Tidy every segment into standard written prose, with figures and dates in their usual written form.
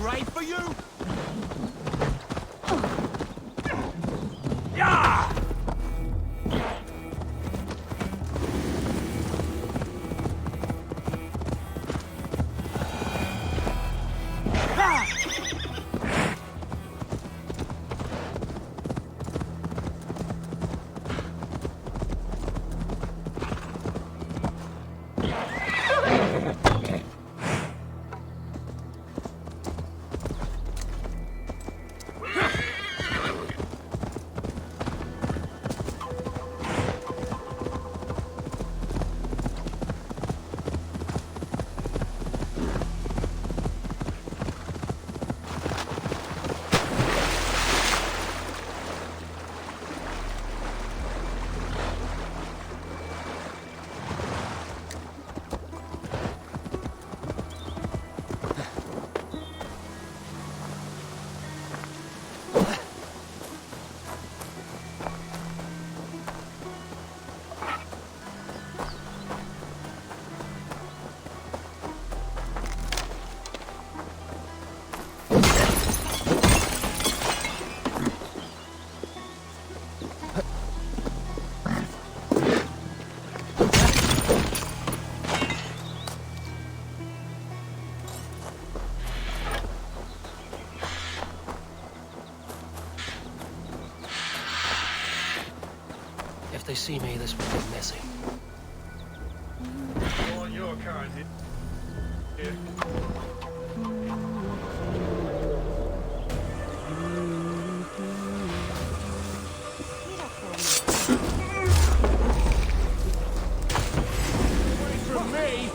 Great for you! If they see me, this will get messy. On your kind. Here. From me!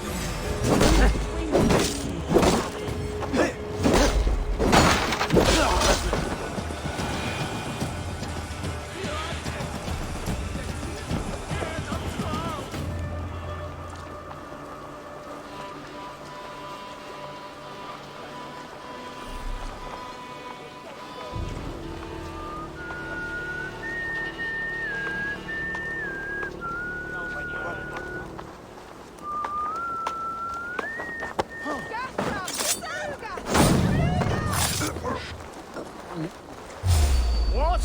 What?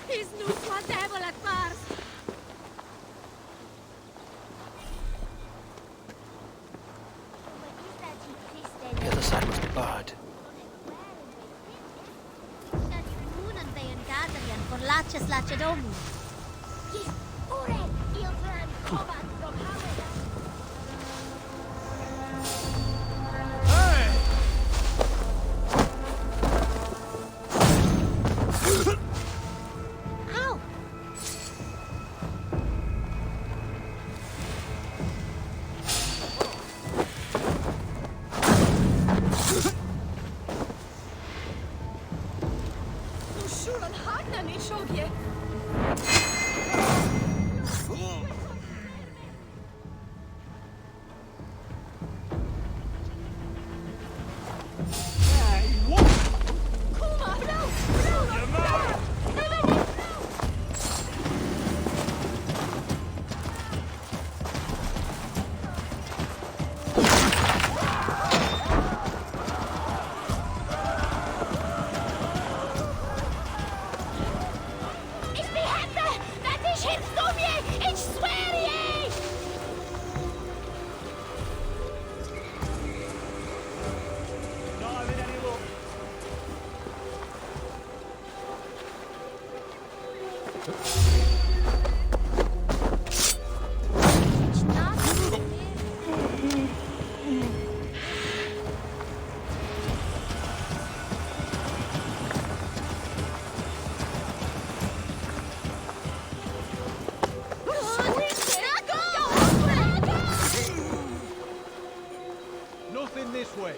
He's no so devil at first. The other side must be barred. Hey! Ow! No sure on hard na ni shogie. Nothing this way.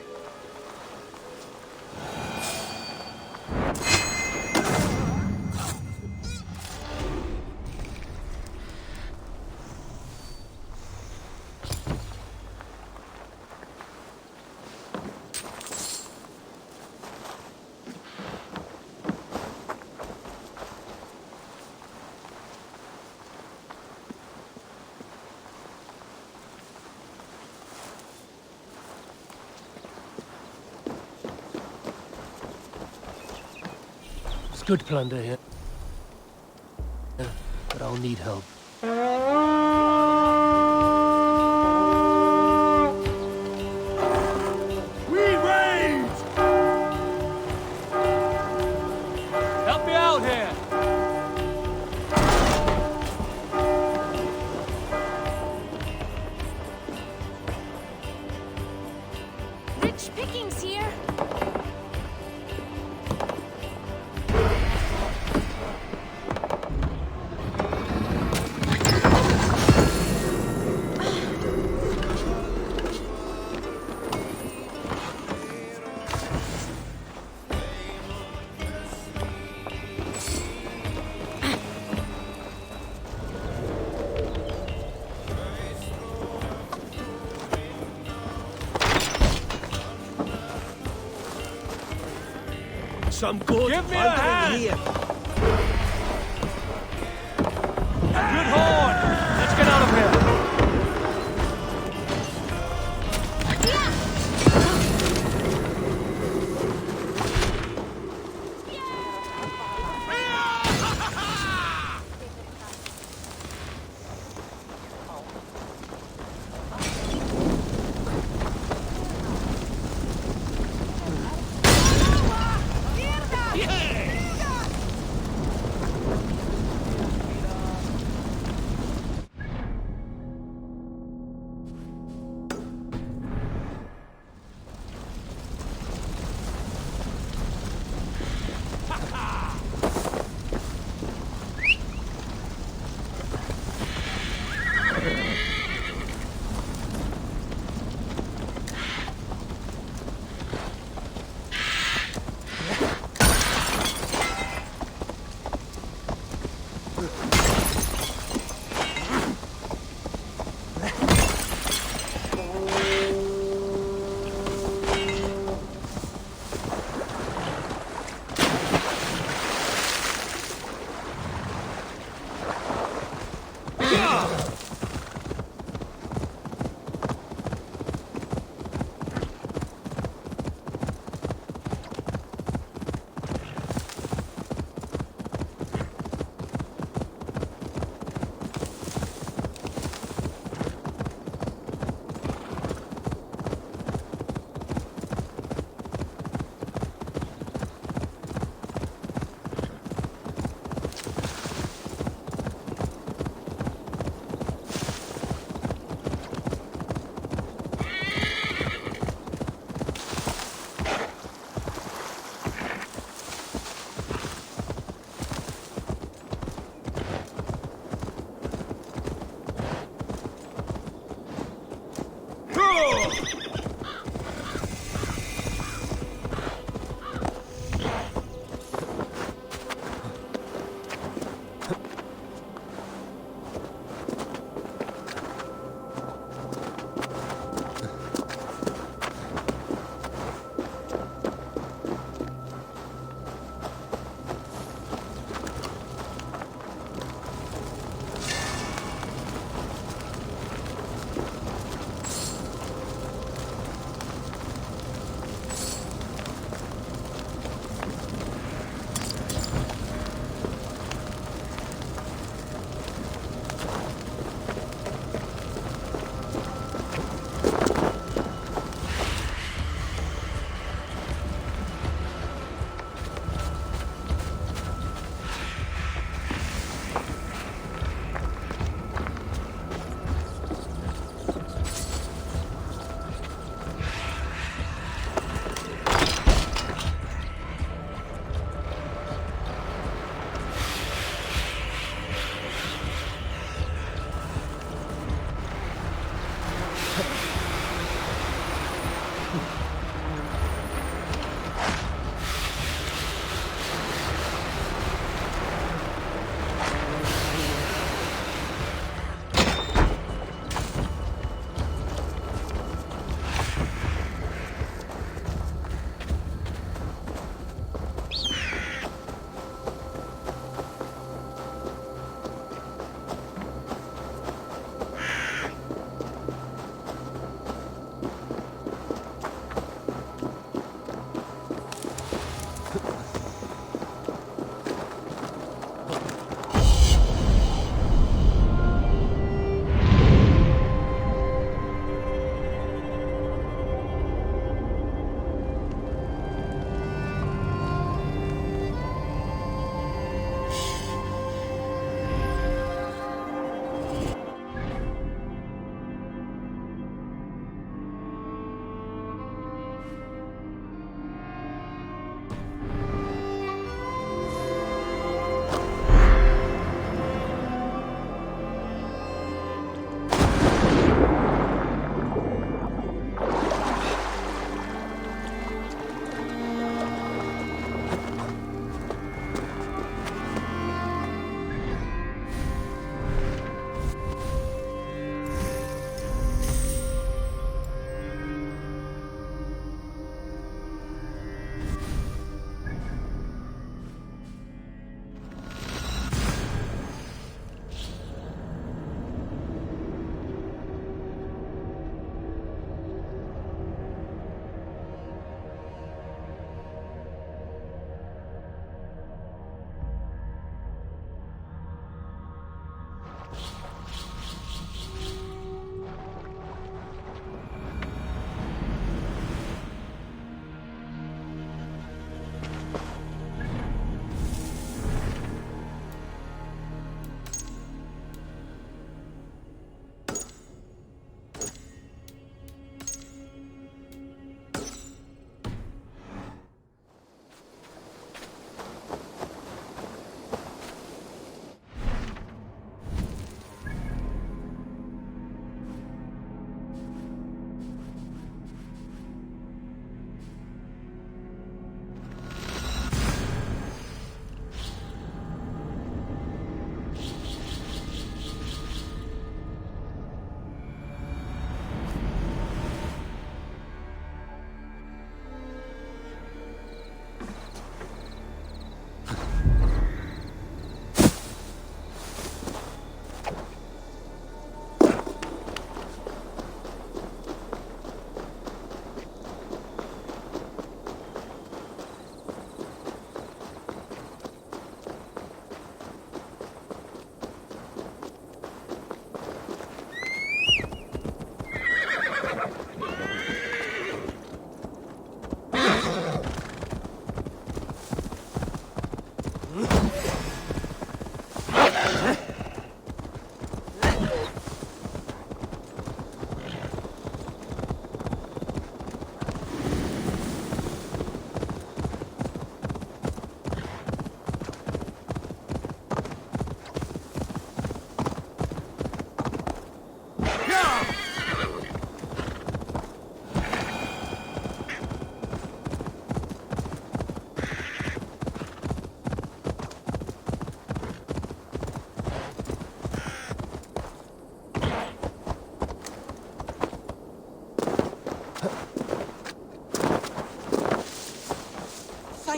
There's good plunder here. Yeah, but I'll need help. We raid! Help me out here! Rich pickings here. Some good. Give me a hand! Here. Good horn! Let's get out of here!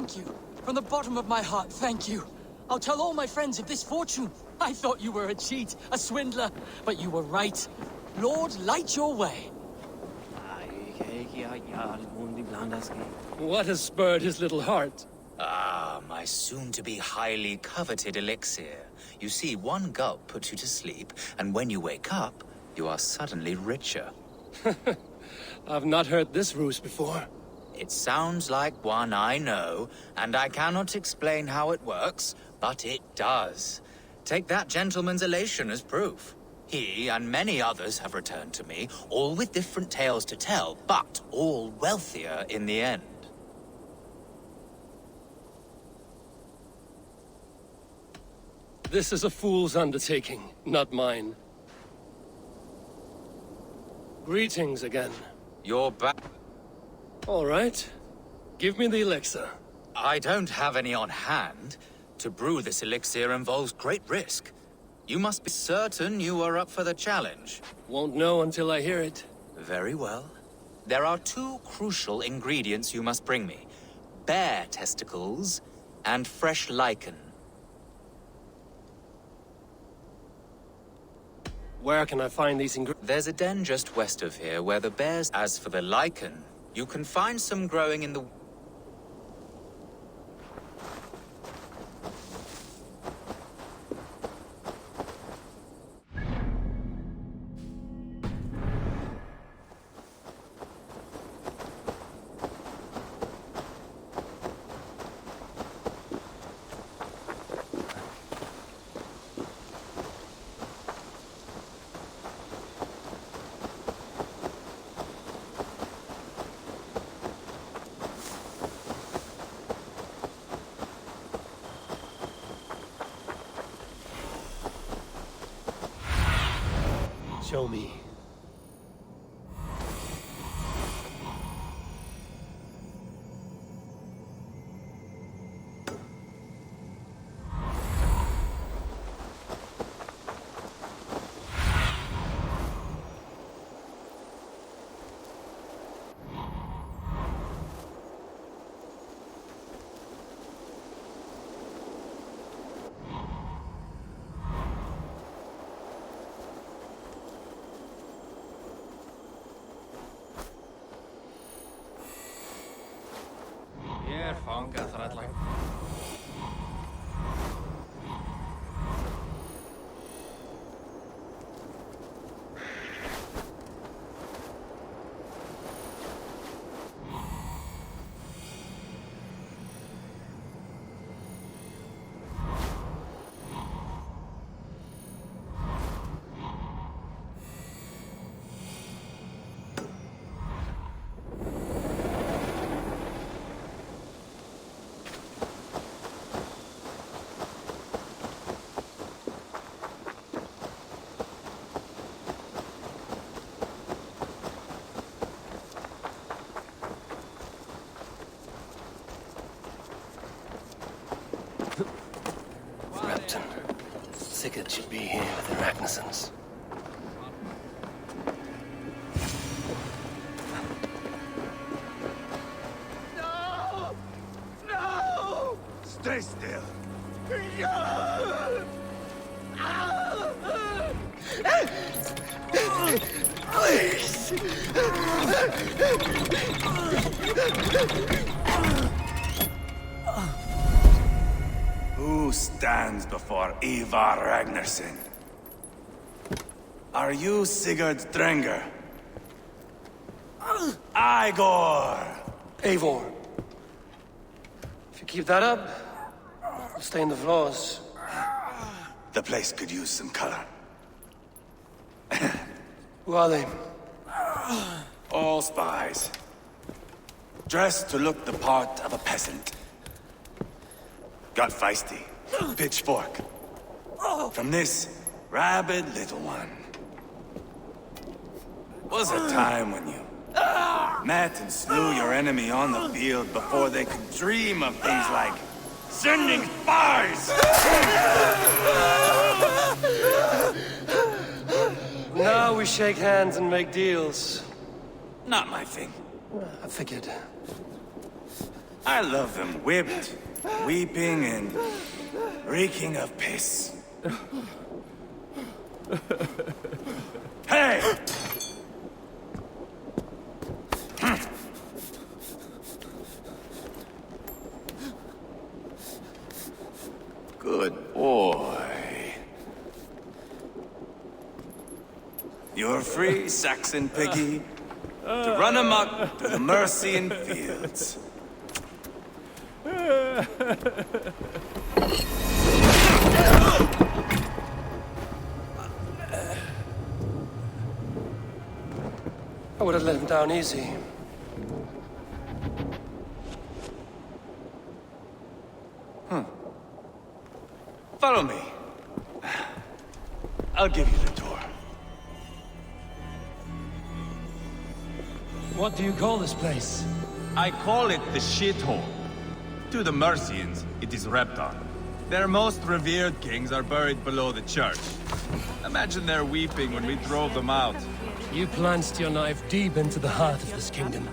Thank you. From the bottom of my heart, thank you. I'll tell all my friends of this fortune. I thought you were a cheat, a swindler, but you were right. Lord, light your way. What has spurred his little heart? Ah, my soon-to-be highly coveted elixir. You see, one gulp puts you to sleep, and when you wake up, you are suddenly richer. I've not heard this ruse before. It sounds like one I know, and I cannot explain how it works, but it does. Take that gentleman's elation as proof. He and many others have returned to me, all with different tales to tell, but all wealthier in the end. This is a fool's undertaking, not mine. Greetings again. You're back. All right. Give me the elixir. I don't have any on hand. To brew this elixir involves great risk. You must be certain you are up for the challenge. Won't know until I hear it. Very well. There are two crucial ingredients you must bring me. Bear testicles and fresh lichen. Where can I find these ingredients? There's a den just west of here where the bears... As for the lichen, you can find some growing in the... Show me. Sigurd should be here with the Ragnarsons. No! No! Stay still. No! Please! Who stands before Ivar Ragnarsson? Are you Sigurd Drenger? Igor! Eivor. If you keep that up, I'll stay in the floors. The place could use some color. Who are they? All spies. Dressed to look the part of a peasant. Got feisty. Pitchfork. From this rabid little one. Was a time when you met and slew your enemy on the field before they could dream of things like sending spies! Now we shake hands and make deals. Not my thing. I figured. I love them whipped, weeping, and reeking of piss. Hey! Good boy. You're free, Saxon piggy, to run amok through the Mercian fields. I would have let him down easy. Follow me. I'll give you the tour. What do you call this place? I call it the shithole. To the Mercians, it is Repton. Their most revered kings are buried below the church. Imagine their weeping when we drove them out. You plunged your knife deep into the heart of this kingdom.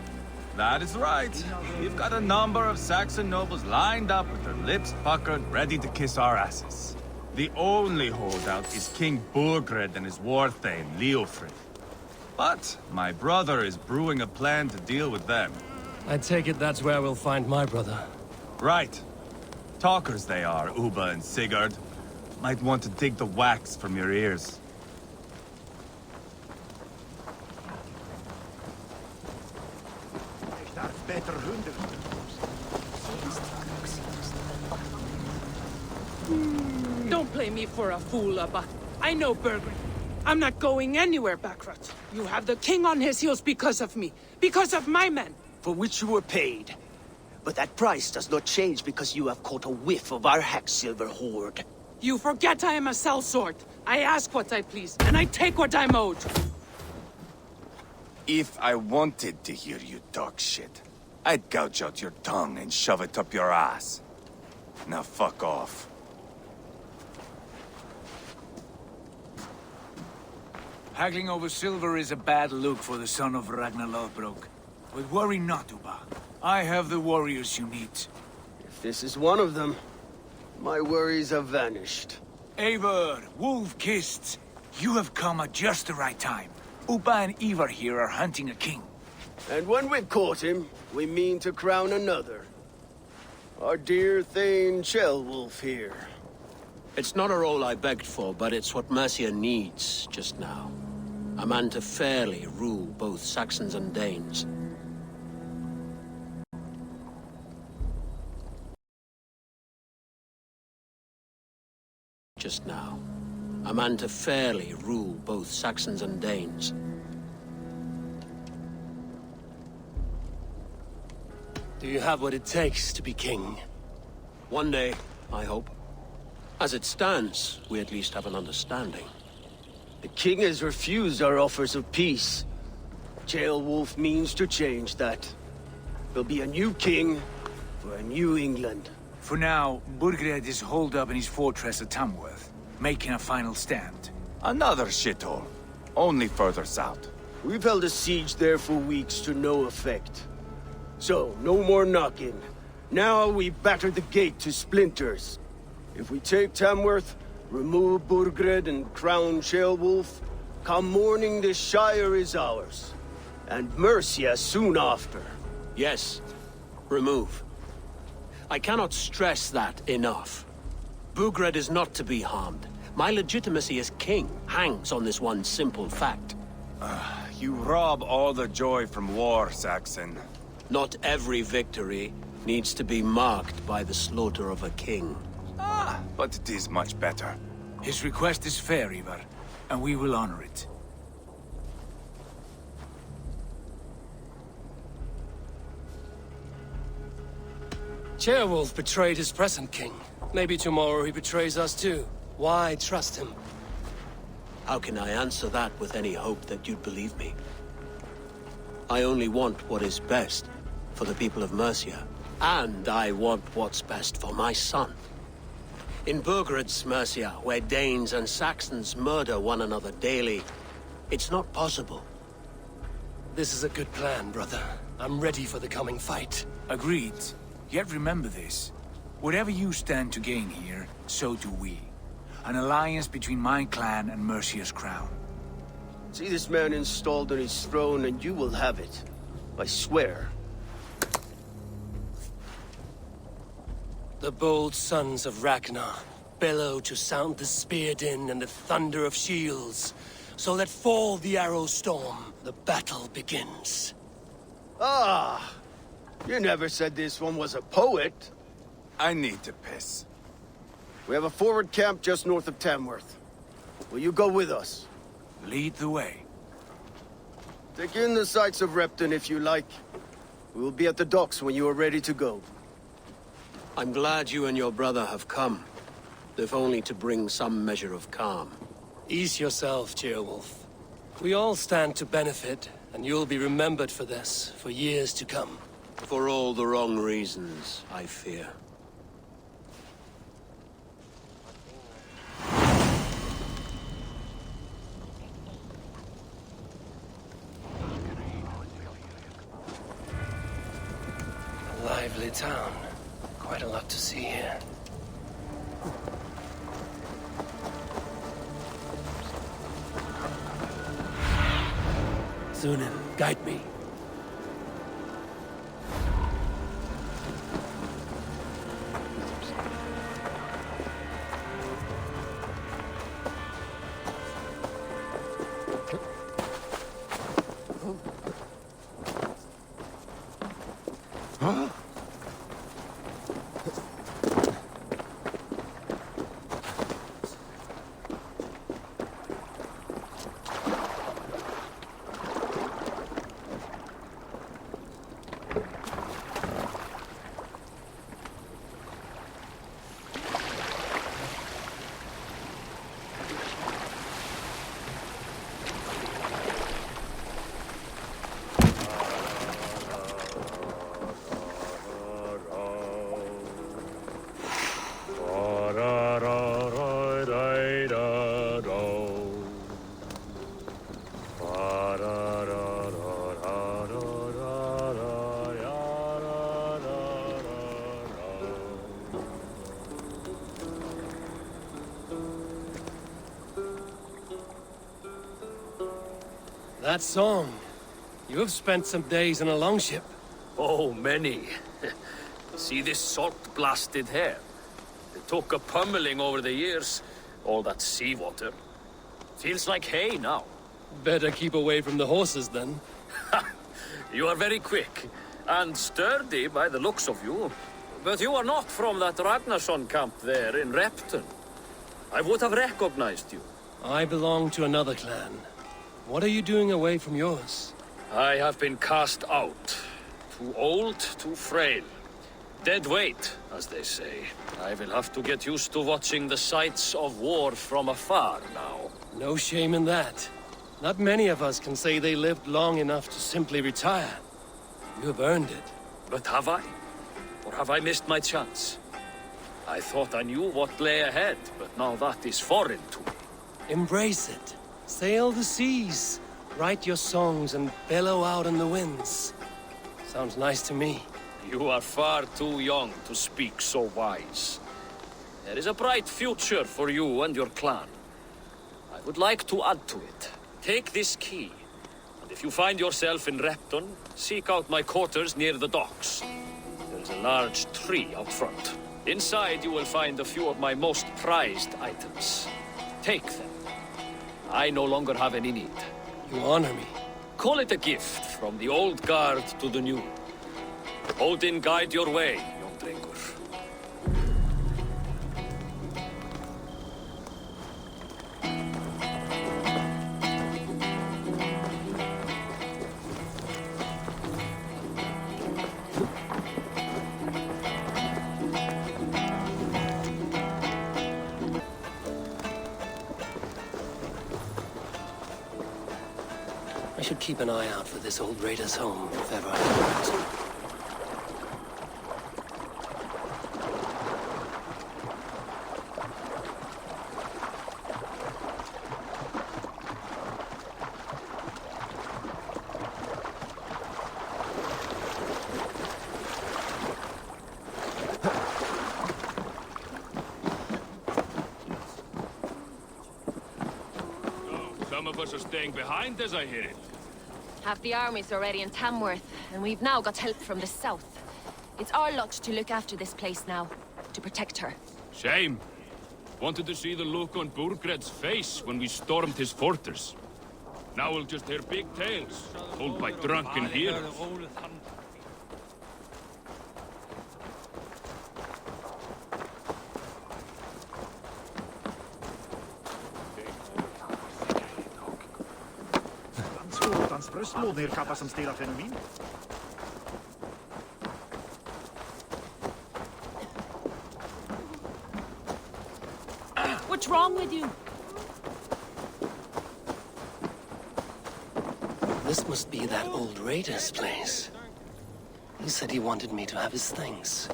That is right. We've got a number of Saxon nobles lined up with their lips puckered, ready to kiss our asses. The only holdout is King Burgred and his war thane, Leofrid. But my brother is brewing a plan to deal with them. I take it that's where we'll find my brother. Right. Talkers they are, Uba and Sigurd. Might want to dig the wax from your ears. Don't play me for a fool, Abba. I know Burgred. I'm not going anywhere, Backrot. You have the king on his heels because of me. Because of my men. For which you were paid. But that price does not change because you have caught a whiff of our Hacksilver hoard. You forget I am a sellsword. I ask what I please, and I take what I'm owed. If I wanted to hear you talk shit, I'd gouge out your tongue and shove it up your ass. Now fuck off. Haggling over silver is a bad look for the son of Ragnar Lothbrok. But worry not, Uba. I have the warriors you need. If this is one of them, my worries have vanished. Eivor, Wolf-Kissed, you have come at just the right time. Uba and Ivar here are hunting a king. And when we've caught him, we mean to crown another. Our dear Thane Ceolwulf here. It's not a role I begged for, but it's what Mercia needs just now. A man to fairly rule both Saxons and Danes. Just now. A man to fairly rule both Saxons and Danes. Do you have what it takes to be king? One day, I hope. As it stands, we at least have an understanding. The king has refused our offers of peace. Ceolwulf means to change that. There'll be a new king for a new England. For now, Burgred is holed up in his fortress at Tamworth, making a final stand. Another shithole. Only further south. We've held a siege there for weeks to no effect. So, no more knocking. Now we batter the gate to splinters. If we take Tamworth, remove Burgred and crown Ceolwulf, come morning the Shire is ours. And Mercia soon after. Yes, remove. I cannot stress that enough. Burgred is not to be harmed. My legitimacy as king hangs on this one simple fact. You rob all the joy from war, Saxon. Not every victory needs to be marked by the slaughter of a king. But it is much better. His request is fair, Ivar, and we will honor it. Ceolwulf betrayed his present king. Maybe tomorrow he betrays us too. Why trust him? How can I answer that with any hope that you'd believe me? I only want what is best for the people of Mercia. And I want what's best for my son. In Burgred's Mercia, where Danes and Saxons murder one another daily, it's not possible. This is a good plan, brother. I'm ready for the coming fight. Agreed. Yet remember this. Whatever you stand to gain here, so do we. An alliance between my clan and Mercia's crown. See this man installed on his throne and you will have it. I swear. The bold sons of Ragnar bellow to sound the spear din and the thunder of shields. So let fall the arrow storm. The battle begins. Ah! You never said this one was a poet. I need to piss. We have a forward camp just north of Tamworth. Will you go with us? Lead the way. Take in the sights of Repton if you like. We will be at the docks when you are ready to go. I'm glad you and your brother have come, if only to bring some measure of calm. Ease yourself, Ceolwulf. We all stand to benefit, and you'll be remembered for this for years to come. For all the wrong reasons, I fear. A lively town. Quite a lot to see here. Zunin, guide me. That song. You have spent some days in a longship. Oh, many. See this salt-blasted hair? It took a pummeling over the years. All that seawater. Feels like hay now. Better keep away from the horses, then. You are very quick. And sturdy by the looks of you. But you are not from that Ragnarsson camp there in Repton. I would have recognized you. I belong to another clan. What are you doing away from yours? I have been cast out. Too old, too frail. Dead weight, as they say. I will have to get used to watching the sights of war from afar now. No shame in that. Not many of us can say they lived long enough to simply retire. You have earned it. But have I? Or have I missed my chance? I thought I knew what lay ahead, but now that is foreign to me. Embrace it. Sail the seas. Write your songs and bellow out in the winds. Sounds nice to me. You are far too young to speak so wise. There is a bright future for you and your clan. I would like to add to it. Take this key, and if you find yourself in Repton, seek out my quarters near the docks. There is a large tree out front. Inside you will find a few of my most prized items. Take them. I no longer have any need. You honor me. Call it a gift from the old guard to the new. Odin guide your way, young drengur. I should keep an eye out for this old raider's home, if ever I find it. Some of us are staying behind as I hear it. Half the army's already in Tamworth, and we've now got help from the south. It's our lot to look after this place now, to protect her. Shame. Wanted to see the look on Burgred's face when we stormed his fortress. Now we'll just hear big tales, told by drunken heroes. What's wrong with you? This must be that old raider's place. He said he wanted me to have his things.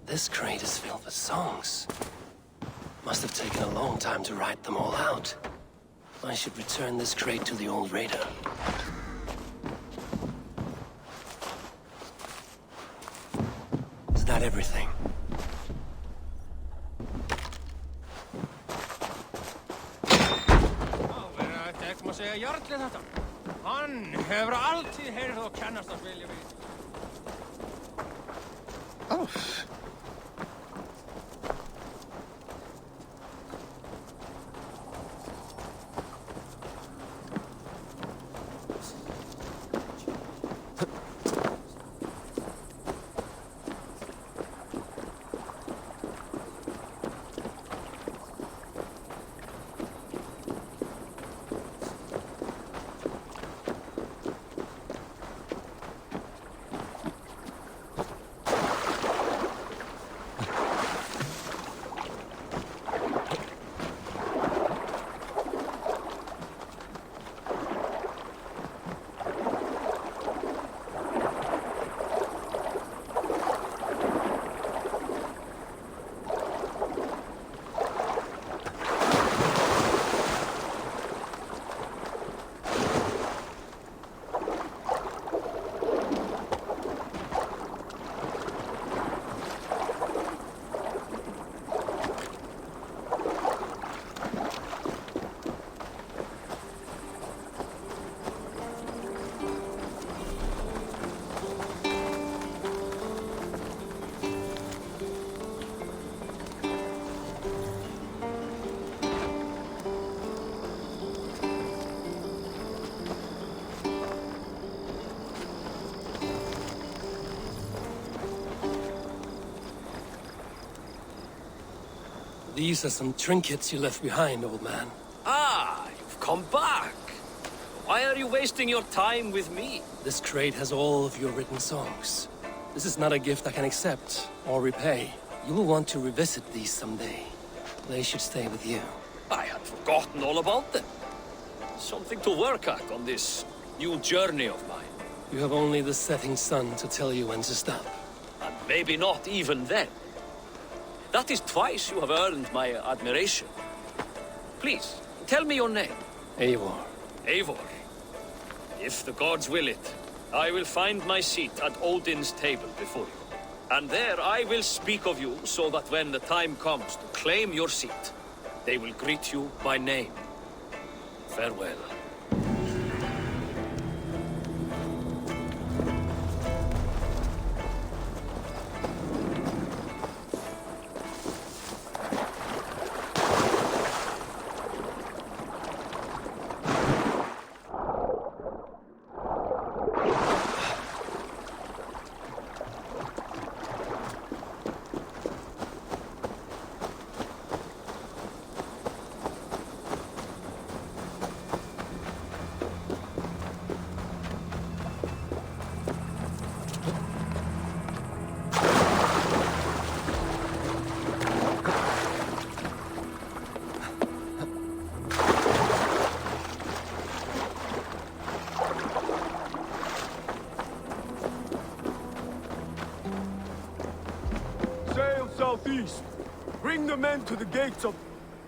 This crate is filled with songs. Must have taken a long time to write them all out. I should return this crate to the old raider. Is that everything? Oh. These are some trinkets you left behind, old man. Ah, you've come back. Why are you wasting your time with me? This crate has all of your written songs. This is not a gift I can accept or repay. You will want to revisit these someday. They should stay with you. I had forgotten all about them. Something to work at on this new journey of mine. You have only the setting sun to tell you when to stop. And maybe not even then. That is twice you have earned my admiration. Please, tell me your name. Eivor. Eivor. If the gods will it, I will find my seat at Odin's table before you. And there I will speak of you so that when the time comes to claim your seat, they will greet you by name. Farewell. Southeast. Bring the men to the gates of...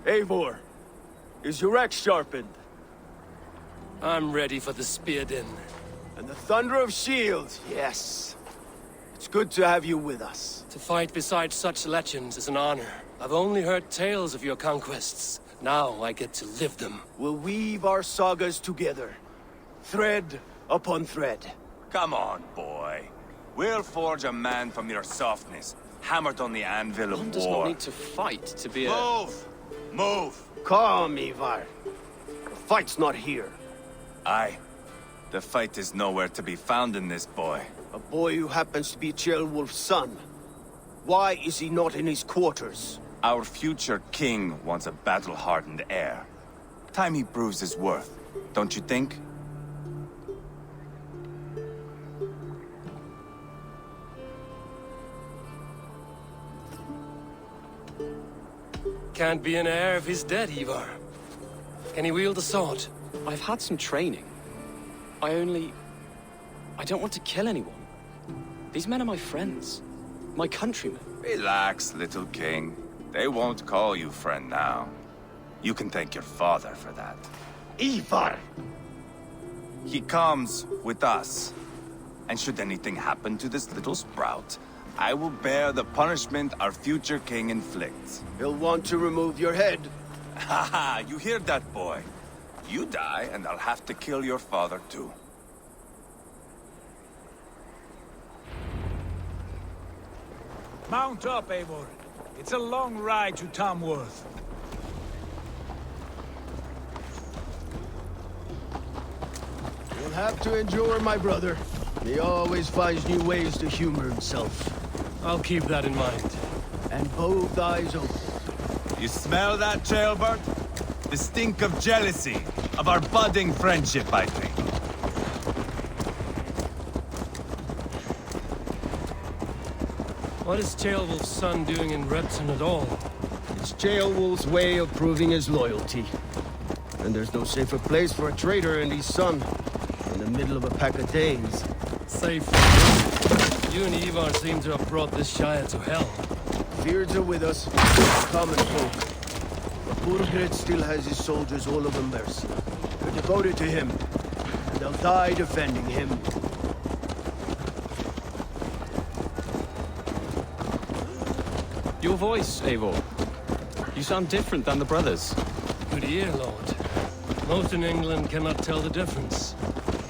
Eivor, is your axe sharpened? I'm ready for the spear din. And the thunder of shields, yes. It's good to have you with us. To fight beside such legends is an honor. I've only heard tales of your conquests. Now I get to live them. We'll weave our sagas together, thread upon thread. Come on, boy. We'll forge a man from your softness, hammered on the anvil of One does war. not need to fight to be a... Move! Move! Calm, Ivar. The fight's not here. Aye. The fight is nowhere to be found in this boy. A boy who happens to be Ceolwulf's son. Why is he not in his quarters? Our future king wants a battle-hardened heir. Time he proves his worth, don't you think? Can't be an heir if he's dead, Ivar. Can he wield a sword? I've had some training. I don't want to kill anyone. These men are my friends. My countrymen. Relax, little king. They won't call you friend now. You can thank your father for that. Ivar! He comes with us. And should anything happen to this little sprout, I will bear the punishment our future king inflicts. He'll want to remove your head. Haha, you hear that, boy? You die, and I'll have to kill your father, too. Mount up, Eivor. It's a long ride to Tamworth. You'll have to endure, my brother. He always finds new ways to humor himself. I'll keep that in mind. And both eyes open. You smell that, Jailbird? The stink of jealousy, of our budding friendship, I think. What is Ceolwulf's son doing in Repton at all? It's Ceolwulf's way of proving his loyalty. And there's no safer place for a traitor and his son in the middle of a pack of Danes. Safe. You and Ivar seem to have brought this Shire to hell. Fears are with us, common folk. But Burgred still has his soldiers all over Mercia. They're devoted to him, and they'll die defending him. Your voice, Eivor. You sound different than the brothers. Good ear, Lord. Most in England cannot tell the difference.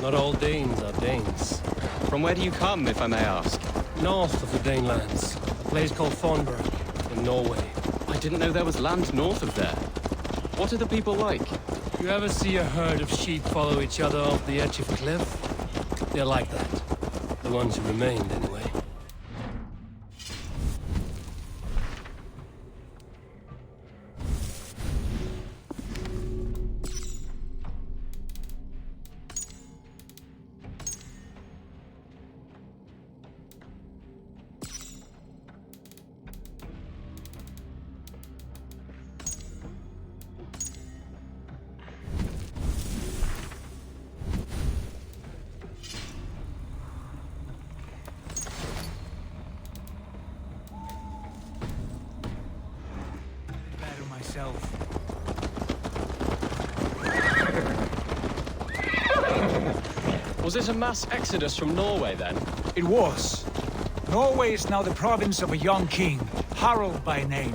Not all Danes are Danes. From where do you come, if I may ask? North of the Danelands. A place called Thornburg, in Norway. I didn't know there was land north of there. What are the people like? You ever see a herd of sheep follow each other off the edge of a cliff? They're like that. The ones who remained, anyway. Was it a mass exodus from Norway, then? It was. Norway is now the province of a young king, Harald by name.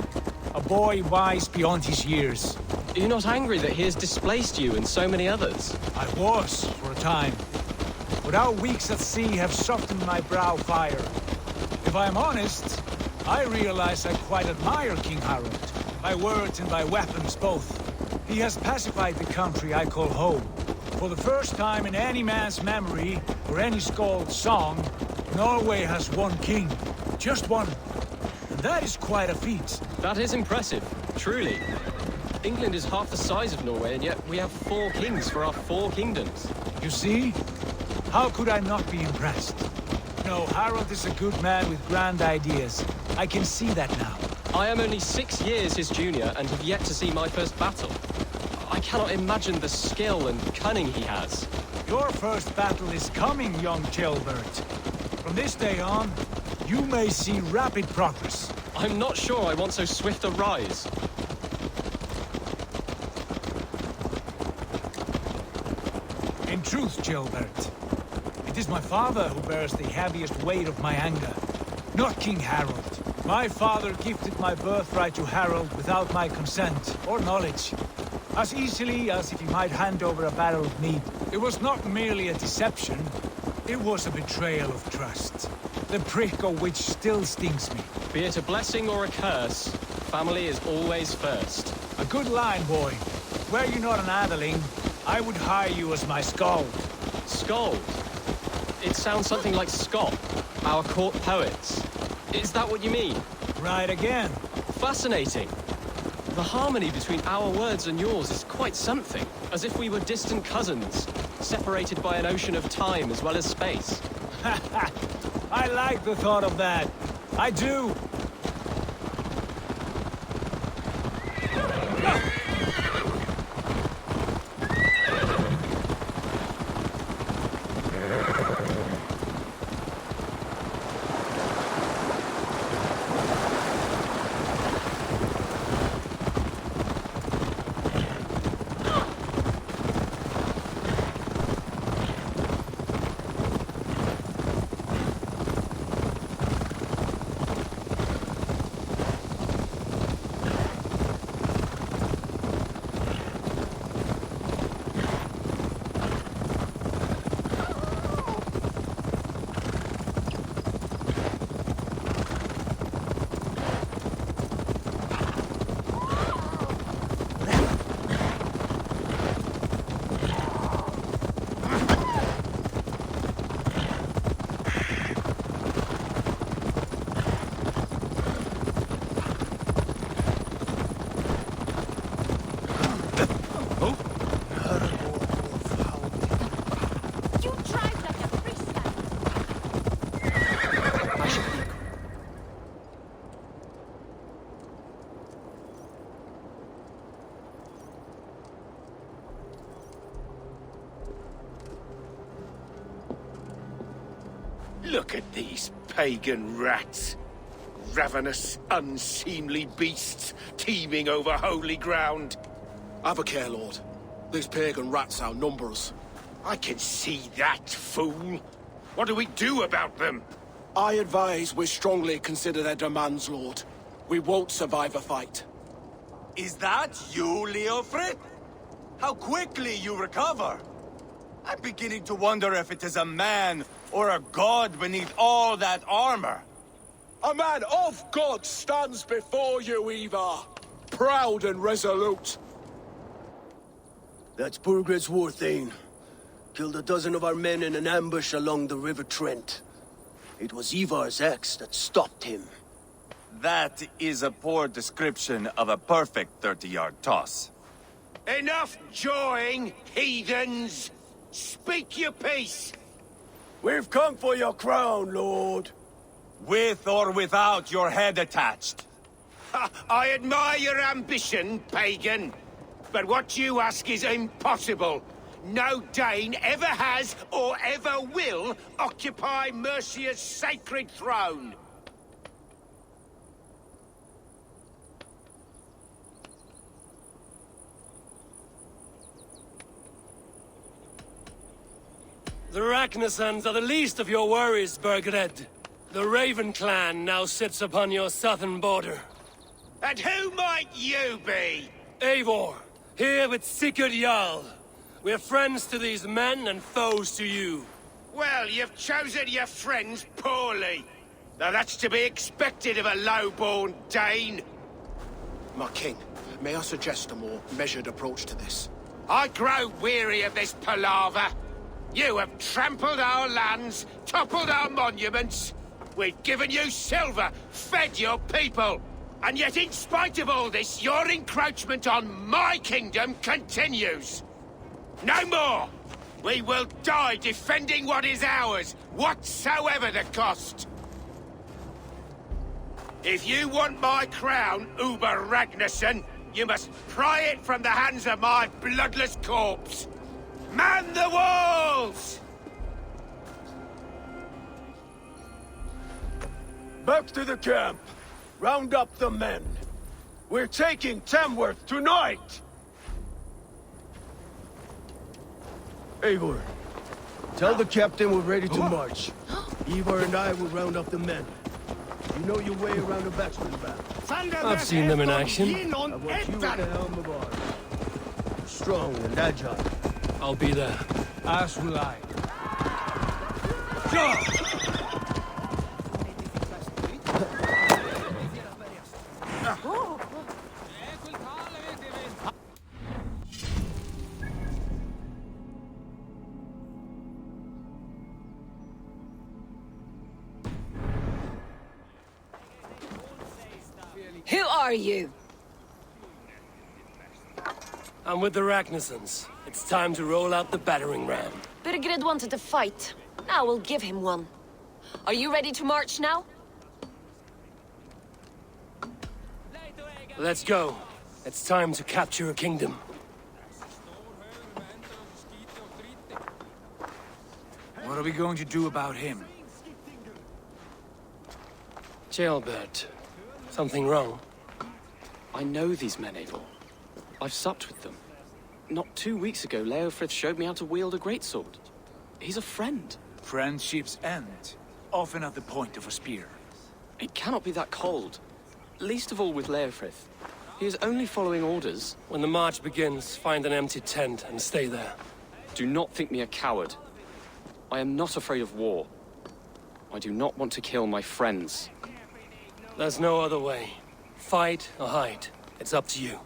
A boy wise beyond his years. Are you not angry that he has displaced you and so many others? I was, for a time. But our weeks at sea have softened my brow fire. If I am honest, I realize I quite admire King Harald. By words and by weapons both. He has pacified the country I call home. For the first time in any man's memory, or any skald's song, Norway has one king. Just one. And that is quite a feat. That is impressive, truly. England is half the size of Norway, and yet we have 4 kings for our 4 kingdoms. You see? How could I not be impressed? No, Harald is a good man with grand ideas. I can see that now. I am only 6 years his junior, and have yet to see my first battle. I cannot imagine the skill and cunning he has. Your first battle is coming, young Ceolbert. From this day on, you may see rapid progress. I'm not sure I want so swift a rise. In truth, Ceolbert, It is my father who bears the heaviest weight of my anger, not King Harold. My father gifted my birthright to Harold without my consent or knowledge, as easily as if he might hand over a barrel of meat. It was not merely a deception, it was a betrayal of trust, the prick of which still stings me. Be it a blessing or a curse, family is always first. A good line, boy. Were you not an atheling, I would hire you as my skald. Skald? It sounds something like Scott, our court poets. Is that what you mean? Right again. Fascinating. The harmony between our words and yours is quite something. As if we were distant cousins, separated by an ocean of time as well as space. I like the thought of that. I do. Look at these pagan rats. Ravenous, unseemly beasts teeming over holy ground. Have a care, Lord. These pagan rats outnumber us. I can see that, fool. What do we do about them? I advise we strongly consider their demands, Lord. We won't survive a fight. Is that you, Leofrid? How quickly you recover! I'm beginning to wonder if it is a man or a god beneath all that armor. A man of God stands before you, Ivar. Proud and resolute. That's Burgred's Warthane. Killed a dozen of our men in an ambush along the River Trent. It was Ivar's axe that stopped him. That is a poor description of a perfect 30-yard toss. Enough jawing, heathens! Speak your piece! We've come for your crown, Lord. With or without your head attached. Ha, I admire your ambition, pagan. But what you ask is impossible. No Dane ever has or ever will occupy Mercia's sacred throne. The Ragnarsons are the least of your worries, Burgred. The Raven clan now sits upon your southern border. And who might you be? Eivor, here with Sigurd Jarl. We're friends to these men and foes to you. Well, you've chosen your friends poorly. Now that's to be expected of a low-born Dane. My king, may I suggest a more measured approach to this? I grow weary of this palaver. You have trampled our lands, toppled our monuments. We've given you silver, fed your people. And yet, in spite of all this, your encroachment on my kingdom continues. No more! We will die defending what is ours, whatsoever the cost. If you want my crown, Uber Ragnarsson, you must pry it from the hands of my bloodless corpse. Man the walls! Back to the camp. Round up the men. We're taking Tamworth tonight! Eivor, Tell the captain we're ready to march. Ivar and I will round up the men. You know your way around the batsman back. I've seen them in action. I want you at the helm of ours. Strong and agile. I'll be there. As will I. Who are you? I'm with the Ragnarsons. It's time to roll out the battering ram. Birgrid wanted to fight. Now we'll give him one. Are you ready to march now? Let's go. It's time to capture a kingdom. What are we going to do about him? Jailbird. Something wrong? I know these men, Eivor. I've supped with them. Not 2 weeks ago, Leofrith showed me how to wield a greatsword. He's a friend. Friendships end, often at the point of a spear. It cannot be that cold. Least of all with Leofrith. He is only following orders. When the march begins, find an empty tent and stay there. Do not think me a coward. I am not afraid of war. I do not want to kill my friends. There's no other way. Fight or hide. It's up to you.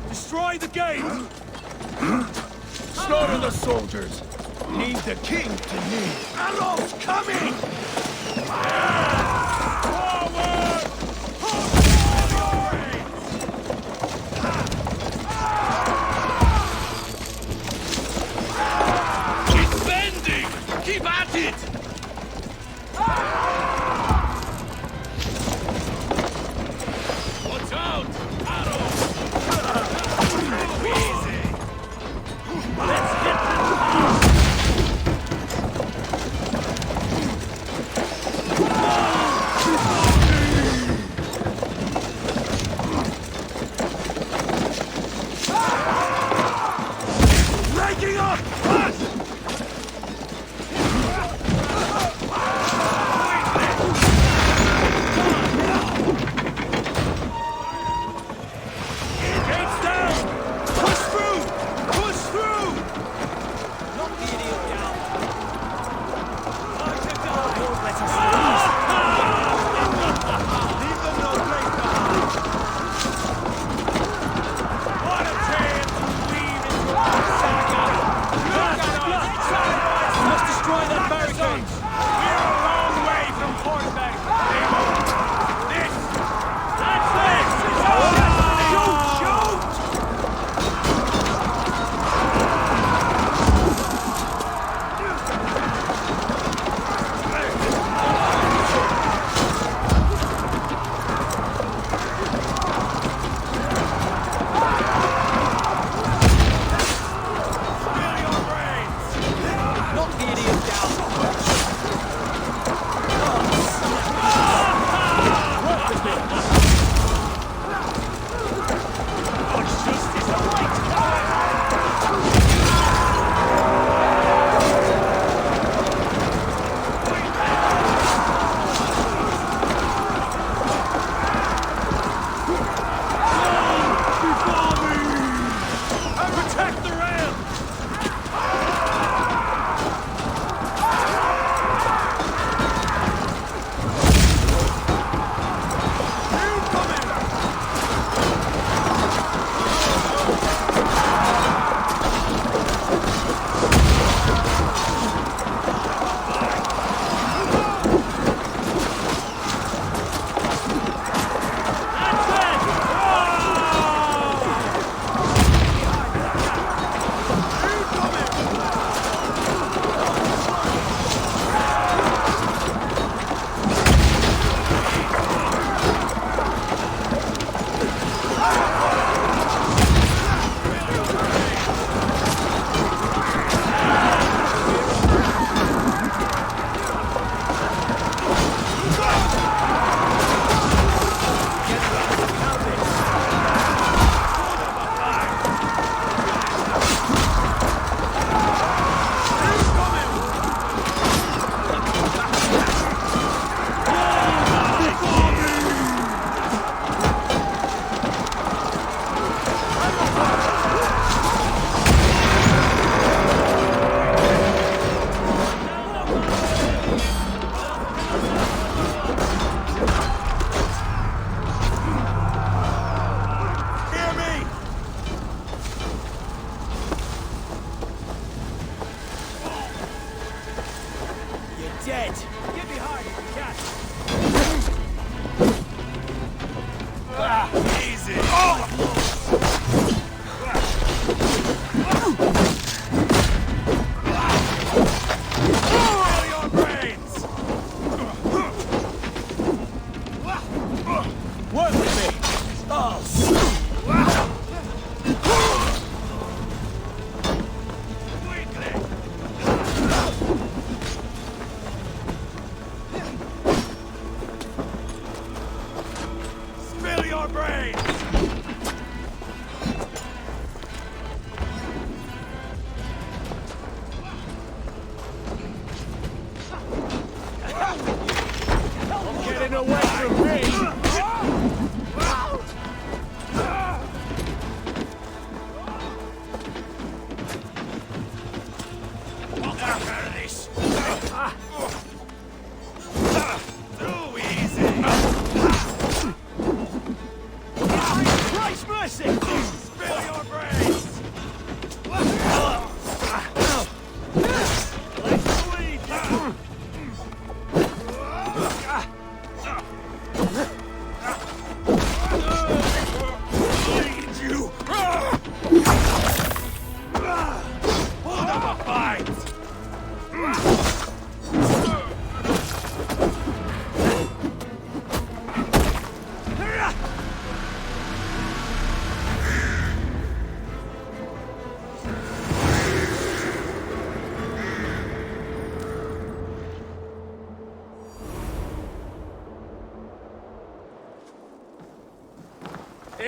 Destroy the gate! Slaughter the soldiers! Need the king to kneel! Arrows coming! Forward! It's bending! Keep at it! Watch out! Arrows! Easy! Let's hit them!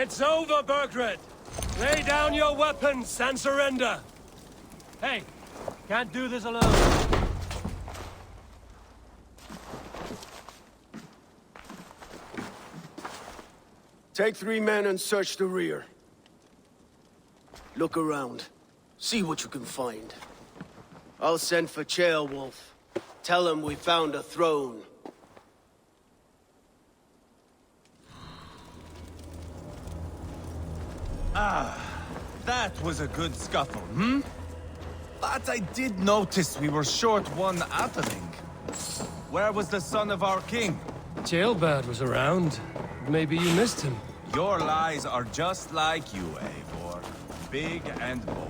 It's over, Burgred! Lay down your weapons and surrender! Hey, can't do this alone. Take 3 men and search the rear. Look around. See what you can find. I'll send for Ceolwulf. Tell him we found a throne. That was a good scuffle, hmm? But I did notice we were short one Atheling. Where was the son of our king? Jailbird was around. Maybe you missed him. Your lies are just like you, Eivor. Big and bold.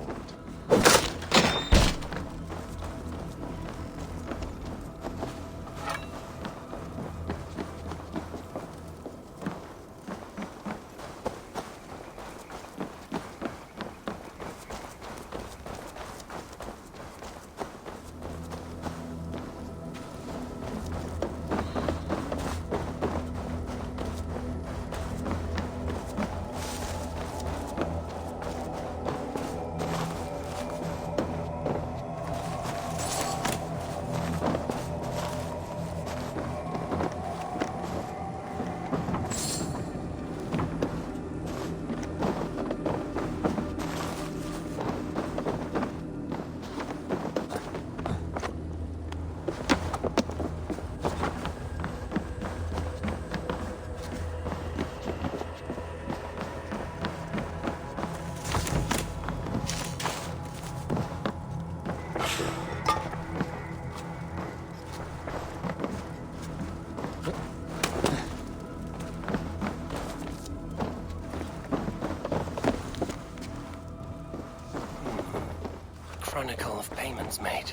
Chronicle of payments made.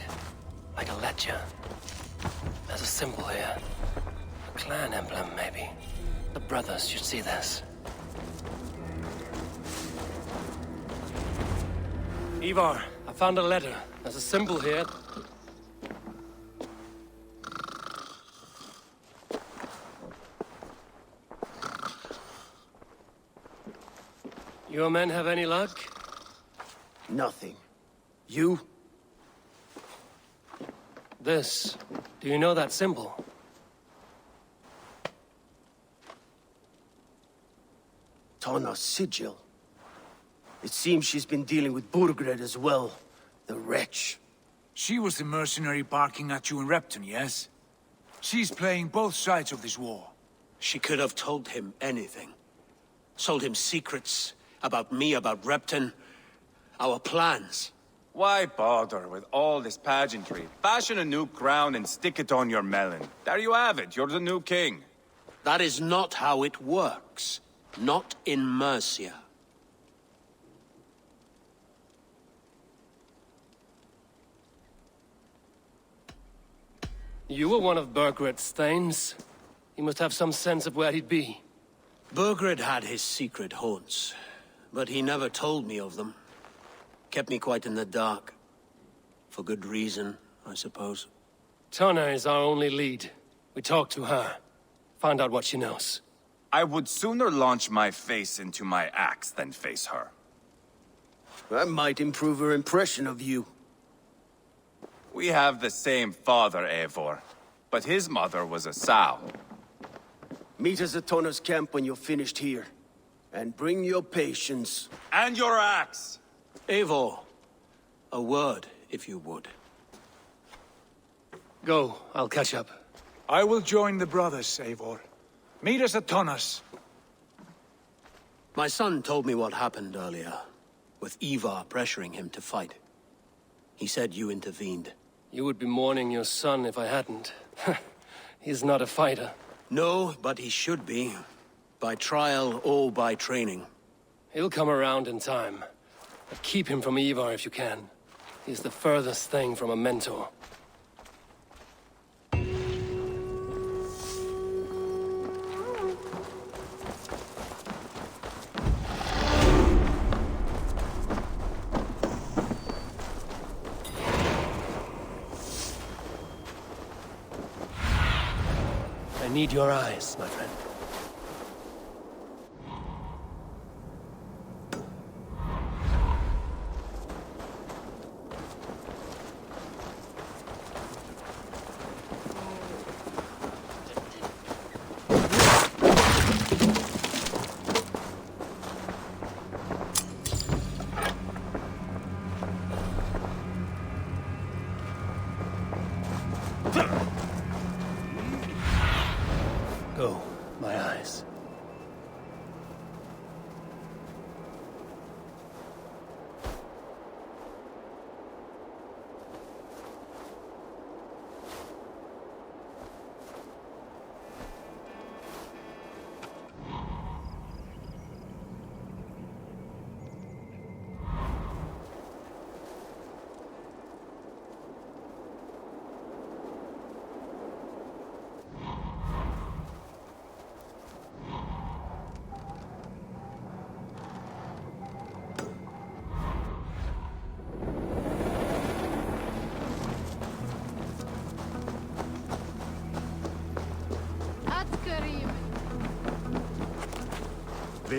Like a ledger. There's a symbol here. A clan emblem, maybe. The brothers should see this. Ivar, I found a letter. There's a symbol here. Your men have any luck? Nothing. You? This. Do you know that symbol? Tana's sigil. It seems she's been dealing with Burgred as well. The wretch. She was the mercenary barking at you in Repton, yes? She's playing both sides of this war. She could have told him anything. Told him secrets about me, about Repton, our plans. Why bother with all this pageantry? Fashion a new crown and stick it on your melon. There you have it, you're the new king. That is not how it works. Not in Mercia. You were one of Burgred's thanes. He must have some sense of where he'd be. Burgred had his secret haunts, but he never told me of them. Kept me quite in the dark. For good reason, I suppose. Tana is our only lead. We talked to her. Find out what she knows. I would sooner launch my face into my axe than face her. That might improve her impression of you. We have the same father, Eivor. But his mother was a sow. Meet us at Tana's camp when you're finished here. And bring your patience. And your axe! Eivor, a word, if you would. Go, I'll catch up. I will join the brothers, Eivor. Meet us at Tana's. My son told me what happened earlier, with Ivar pressuring him to fight. He said you intervened. You would be mourning your son if I hadn't. He's not a fighter. No, but he should be. By trial or by training. He'll come around in time. But keep him from Ivar if you can. He's the furthest thing from a mentor. I need your eyes, my friend.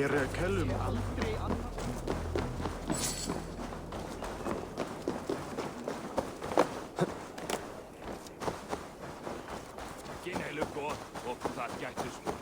meira kellum. Kineilu gott, og það gæti svo.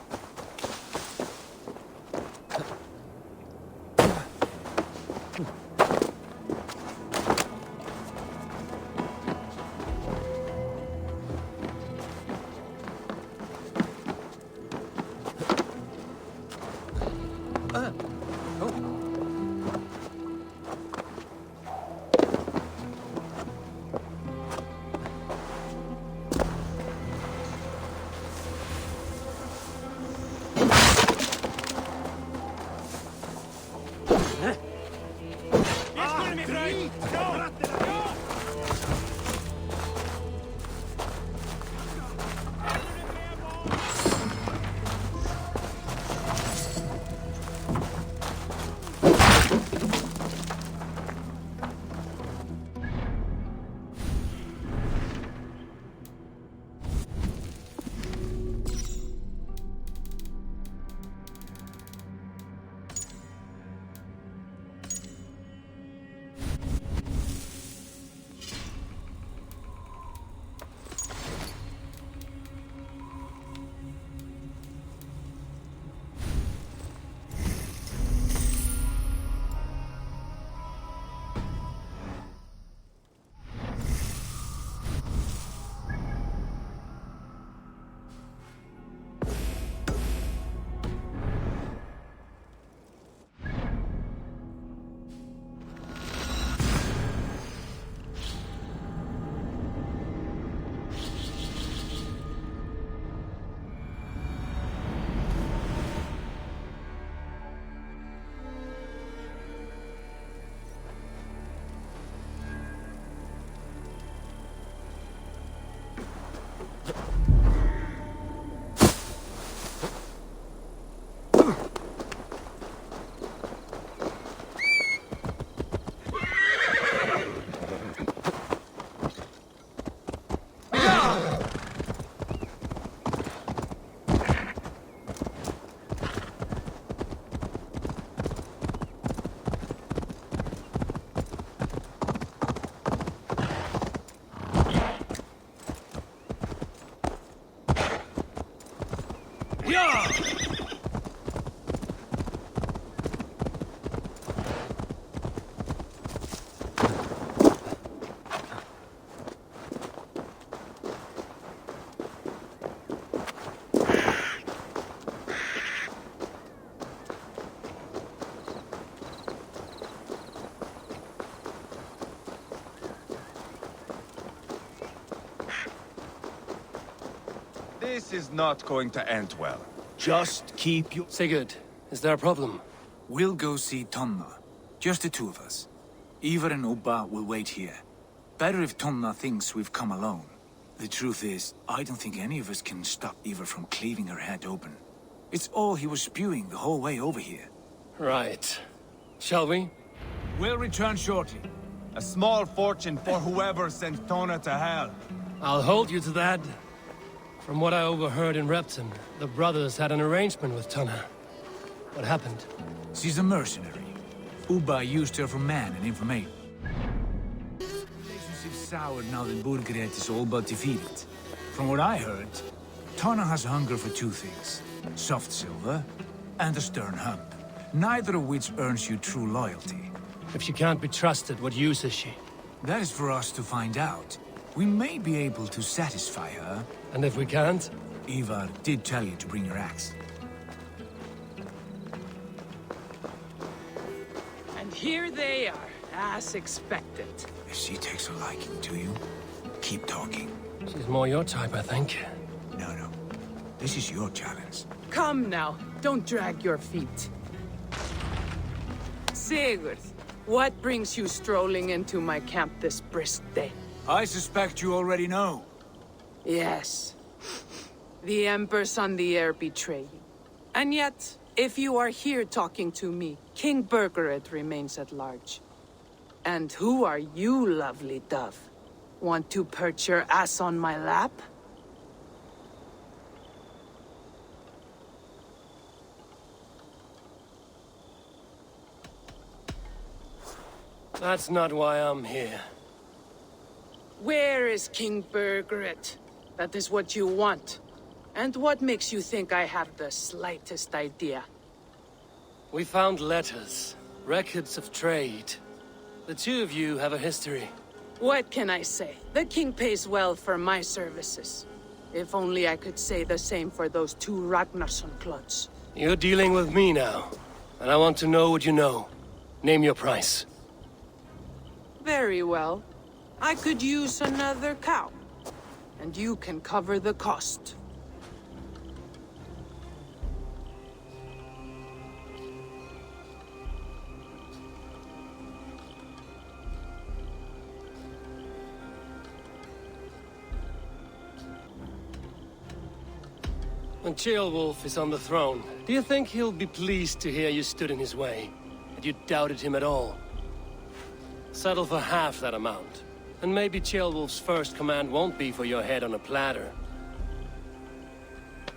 This is not going to end well. Just keep your... Sigurd, is there a problem? We'll go see Tonna. Just the two of us. Ivar and Ubba will wait here. Better if Tonna thinks we've come alone. The truth is, I don't think any of us can stop Ivar from cleaving her head open. It's all he was spewing the whole way over here. Right. Shall we? We'll return shortly. A small fortune for whoever sent Tona to hell. I'll hold you to that. From what I overheard in Repton, the brothers had an arrangement with Tonna. What happened? She's a mercenary. Ubba used her for man and information. Relationship's soured now that Burgred is all but defeated. From what I heard, Tonna has hunger for two things. Soft silver and a stern hump. Neither of which earns you true loyalty. If she can't be trusted, what use is she? That is for us to find out. We may be able to satisfy her. And if we can't? Ivar did tell you to bring your axe. And here they are, as expected. If she takes a liking to you, keep talking. She's more your type, I think. No. This is your challenge. Come now, don't drag your feet. Sigurd, what brings you strolling into my camp this brisk day? I suspect you already know. Yes. The Embers on the air betray you. And yet, if you are here talking to me, King Burgred remains at large. And who are you, lovely dove? Want to perch your ass on my lap? That's not why I'm here. Where is King Burgred? That is what you want. And what makes you think I have the slightest idea? We found letters, records of trade. The two of you have a history. What can I say? The king pays well for my services. If only I could say the same for those two Ragnarsson clods. You're dealing with me now, and I want to know what you know. Name your price. Very well. I could use another cow. And you can cover the cost. When Ceolwulf is on the throne, do you think he'll be pleased to hear you stood in his way? That you doubted him at all? Settle for half that amount. And maybe Ceolwulf's first command won't be for your head on a platter.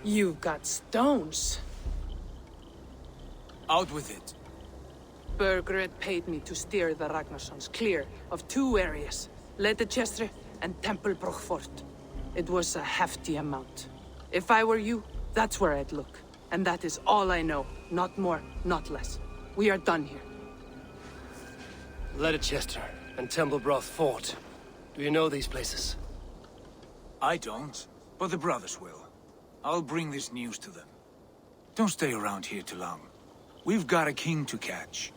You've got stones. Out with it. Burgred paid me to steer the Ragnarssons clear of two areas, Leicester and Templebroch Fort. It was a hefty amount. If I were you, that's where I'd look. And that is all I know. Not more, not less. We are done here. Leicester and Templebroch Fort. Do you know these places? I don't, but the brothers will. I'll bring this news to them. Don't stay around here too long. We've got a king to catch.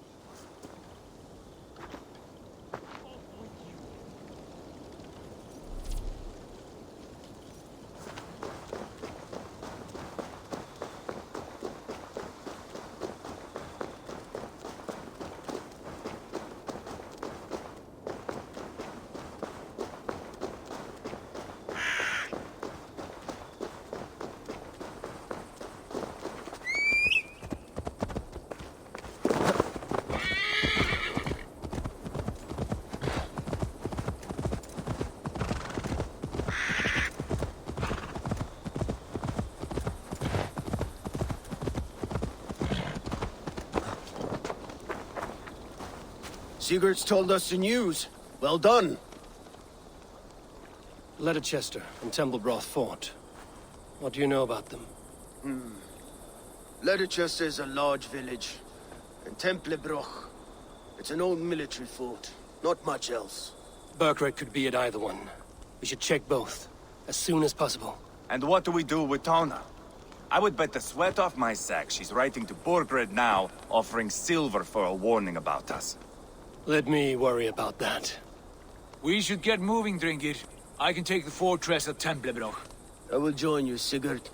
Sigurd's told us the news. Well done. Leicester and Templebroch Fort. What do you know about them? Leicester is a large village. And Templebroch, it's an old military fort. Not much else. Burgred could be at either one. We should check both, as soon as possible. And what do we do with Tona? I would bet the sweat off my sack she's writing to Burgred now, offering silver for a warning about us. Let me worry about that. We should get moving, Dringir. I can take the fortress at Templebroch. I will join you, Sigurd.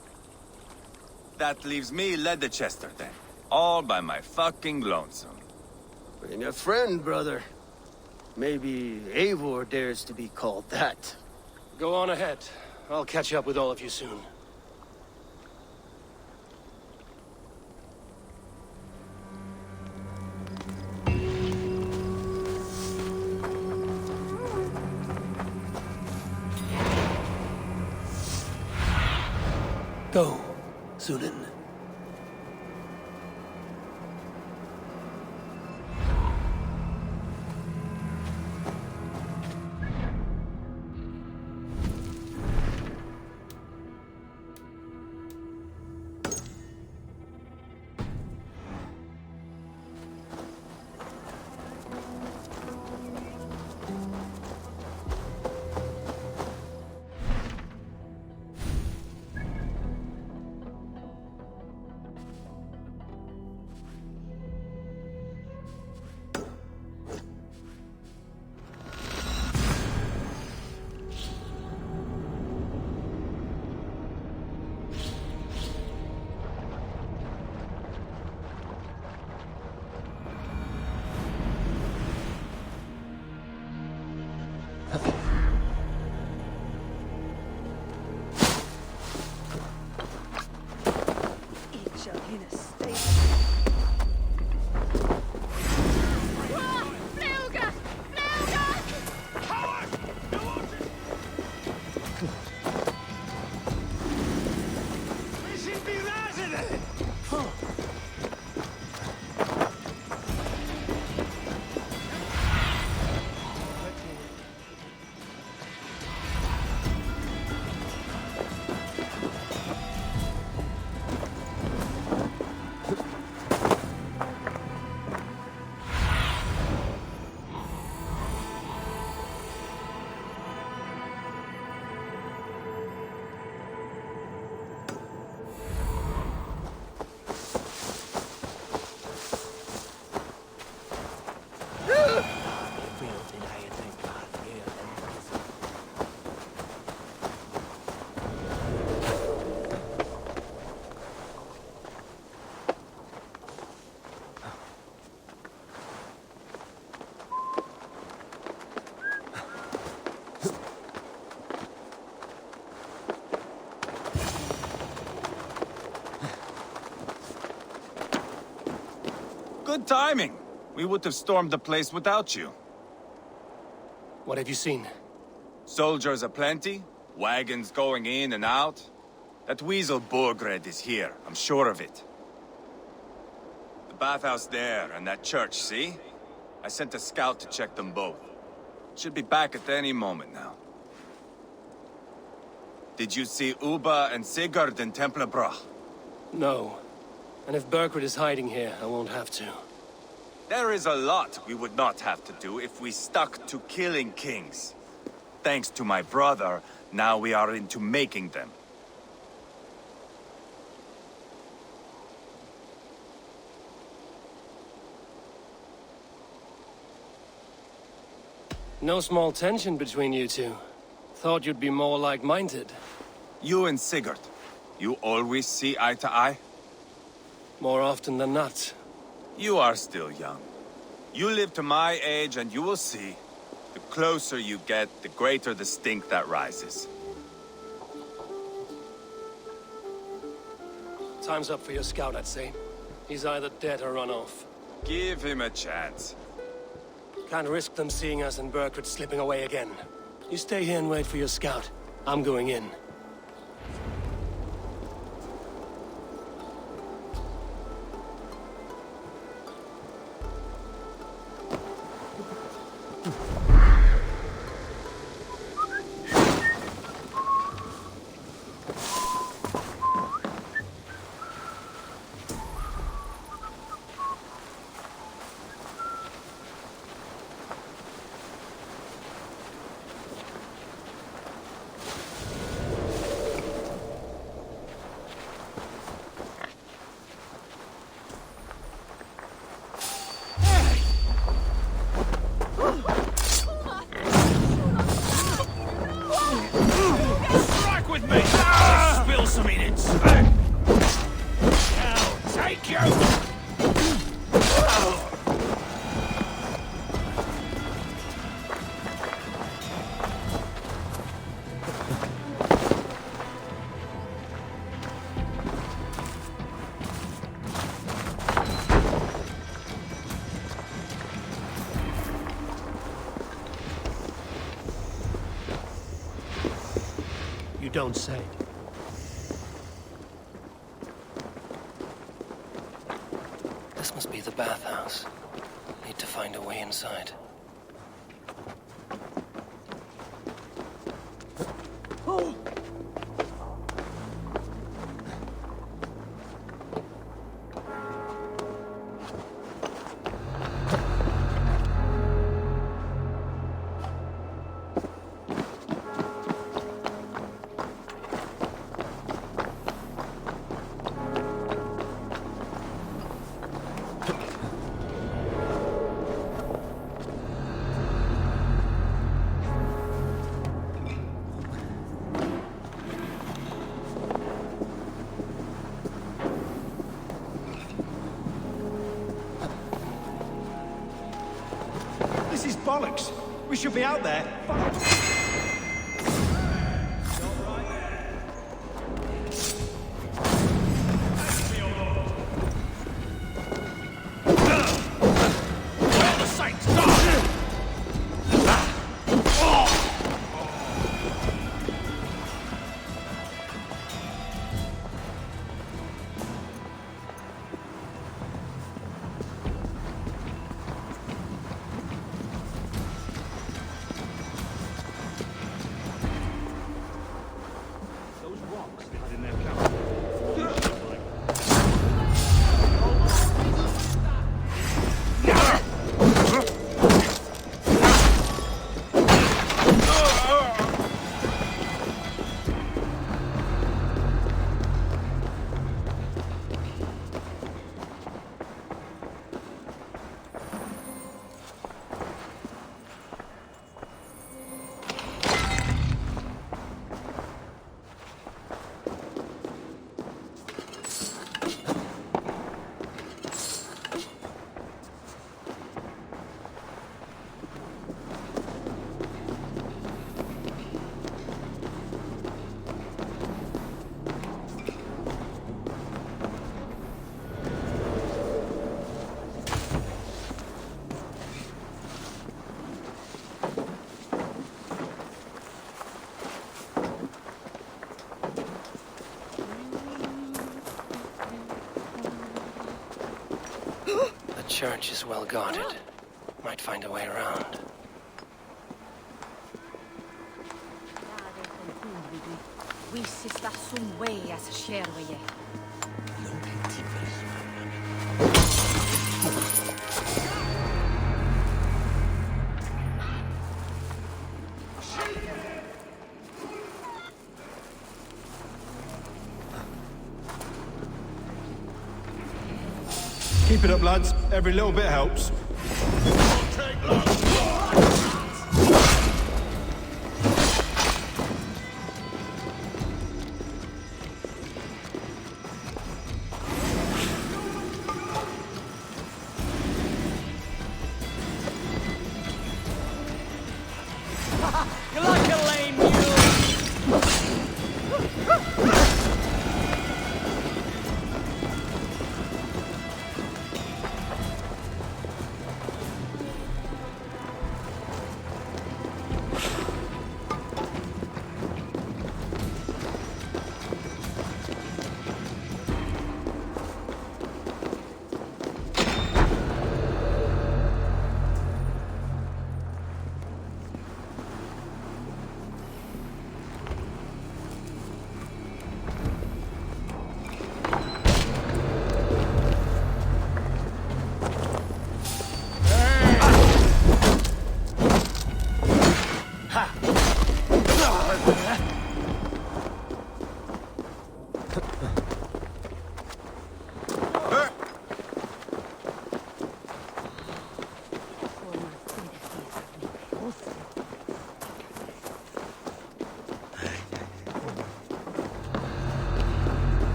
That leaves me Leicester then. All by my fucking lonesome. Bring a friend, brother. Maybe Eivor dares to be called that. Go on ahead. I'll catch up with all of you soon. Go, Sunan. Good timing. We would have stormed the place without you. What have you seen? Soldiers aplenty, wagons going in and out. That weasel Borgred is here, I'm sure of it. The bathhouse there and that church, see? I sent a scout to check them both. Should be back at any moment now. Did you see Uba and Sigurd in Templebrach? No. And if Burkred is hiding here, I won't have to. There is a lot we would not have to do if we stuck to killing kings. Thanks to my brother, now we are into making them. No small tension between you two. Thought you'd be more like-minded. You and Sigurd, you always see eye to eye? More often than not. You are still young. You live to my age and you will see. The closer you get, the greater the stink that rises. Time's up for your scout, I'd say. He's either dead or run off. Give him a chance. Can't risk them seeing us and Burkred slipping away again. You stay here and wait for your scout. I'm going in. You don't say. This must be the bathhouse. Need to find a way inside. Oh! This is bollocks. We should be out there. church is well guarded. Might find a way around. Keep it up, lads. Every little bit helps. You're like a lame mule!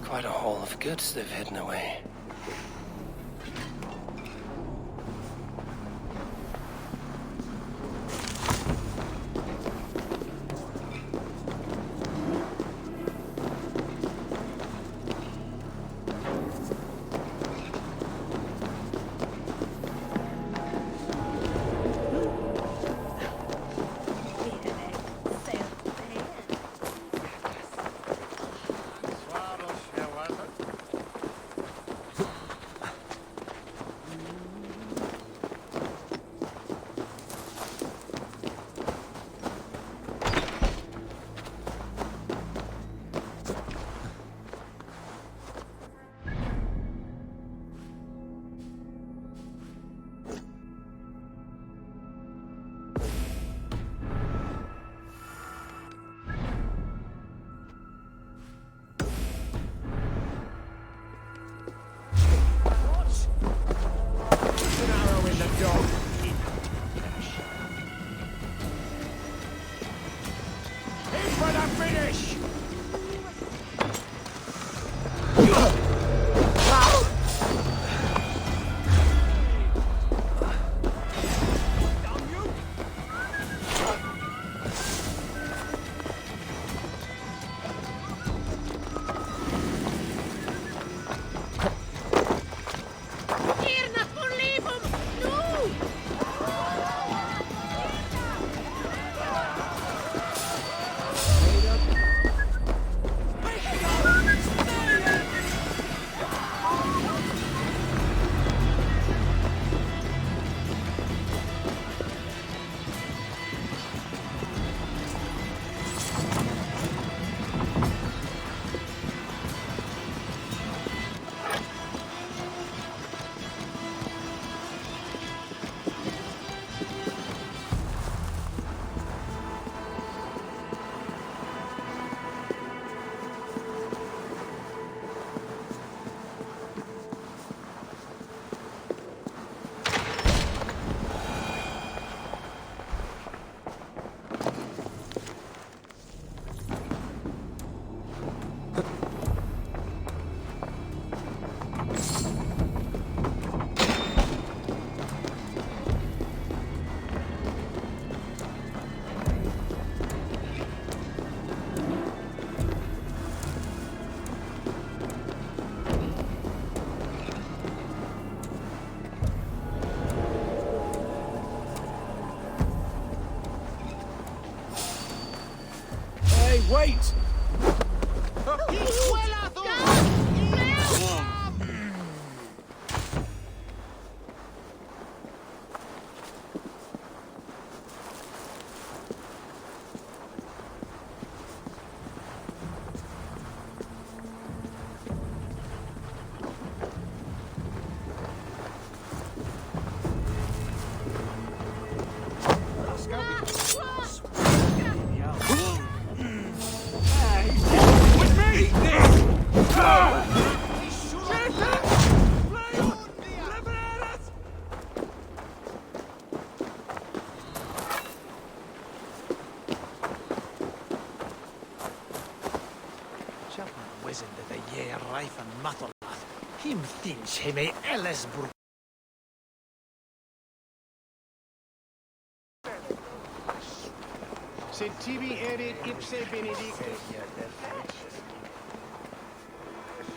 Quite a haul of goods they've hidden away. wait!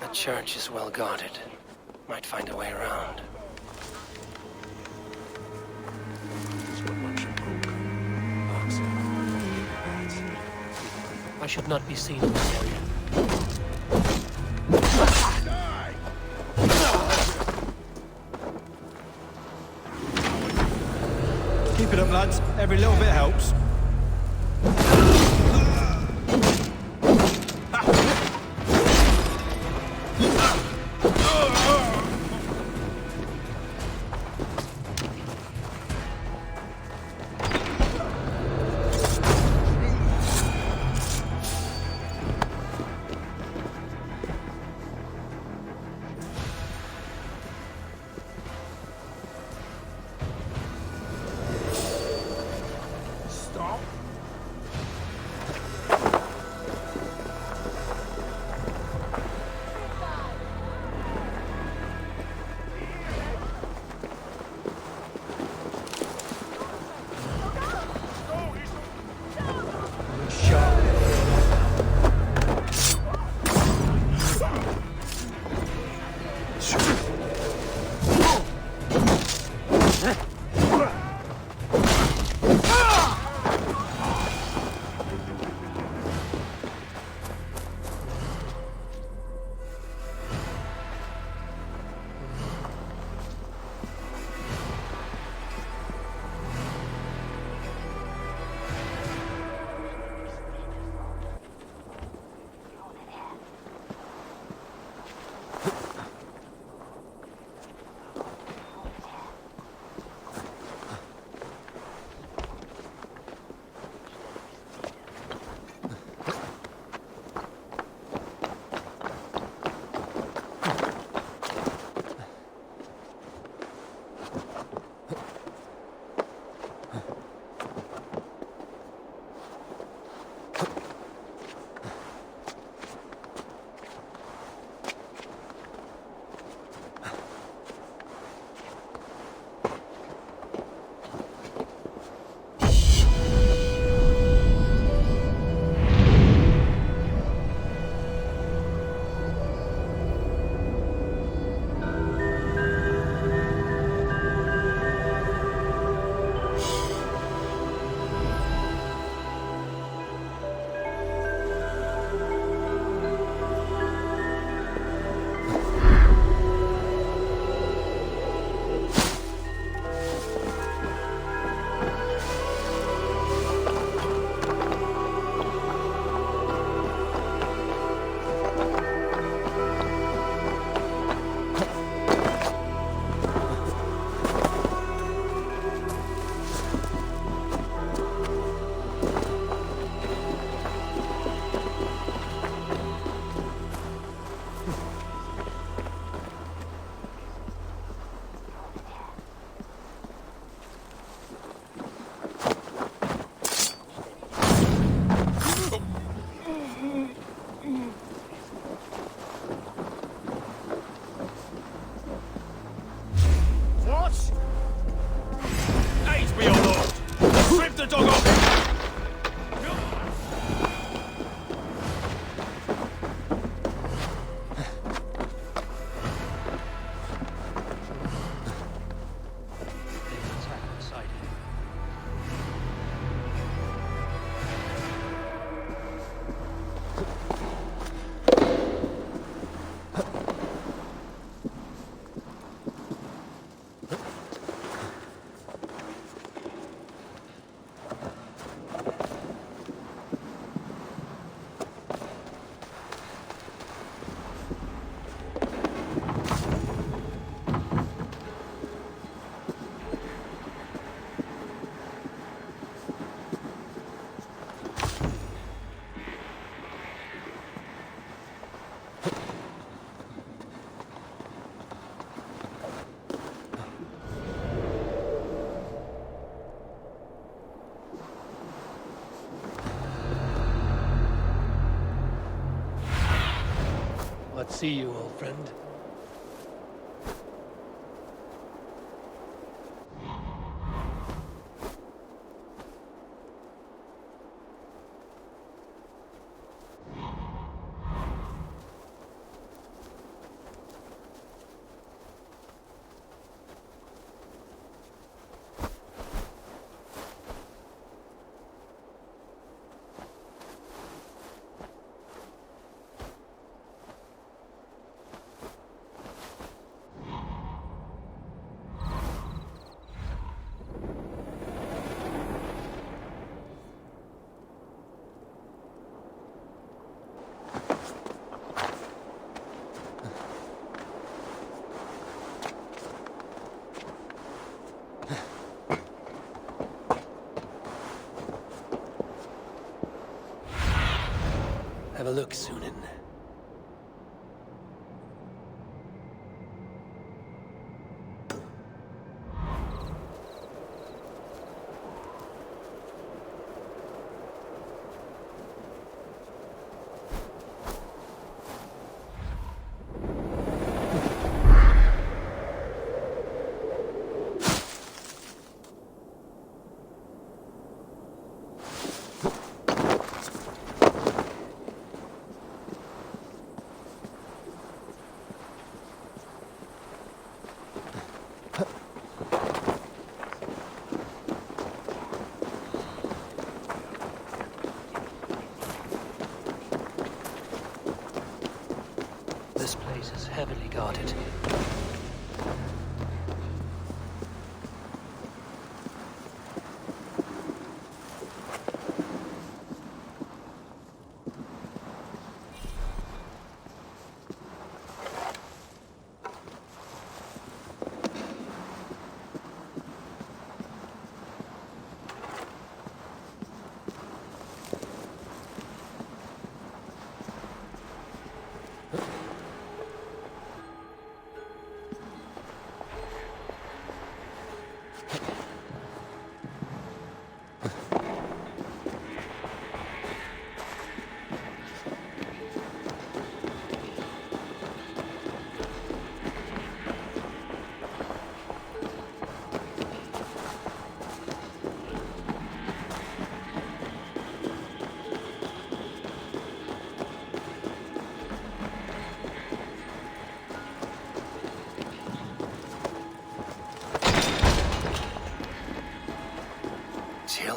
The church is well guarded. Might find a way around. I should not be seen in this area. Keep it up, lads. Every little bit helps. but see you, old friend. Have a look, Sunan. This place is heavily guarded.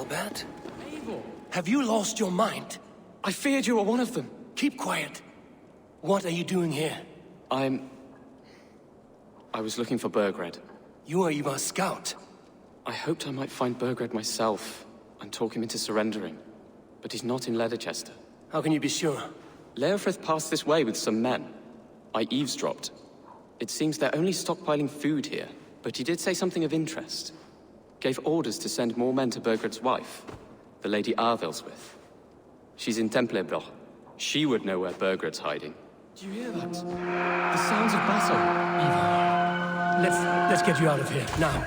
Bat? Have you lost your mind? I feared you were one of them. Keep quiet. What are you doing here? I was looking for Burgred. You are Ivar's scout. I hoped I might find Burgred myself and talk him into surrendering. But he's not in Leatherchester. How can you be sure? Leofrith passed this way with some men. I eavesdropped. It seems they're only stockpiling food here, but he did say something of interest. Gave orders to send more men to Burgred's wife, the Lady Arvilswith. She's in Templebloch. She would know where Burgred's hiding. Do you hear that? The sounds of battle. Ivar, let's get you out of here, now.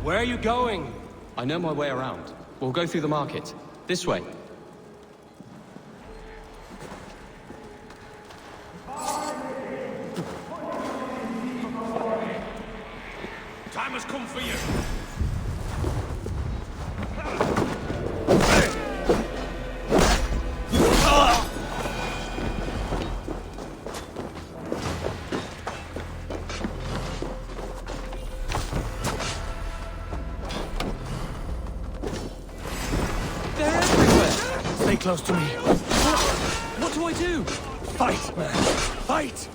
Where are you going? I know my way around. We'll go through the market. This way. Time has come for you. Stay close to me. What do I do? Fight, man. Fight!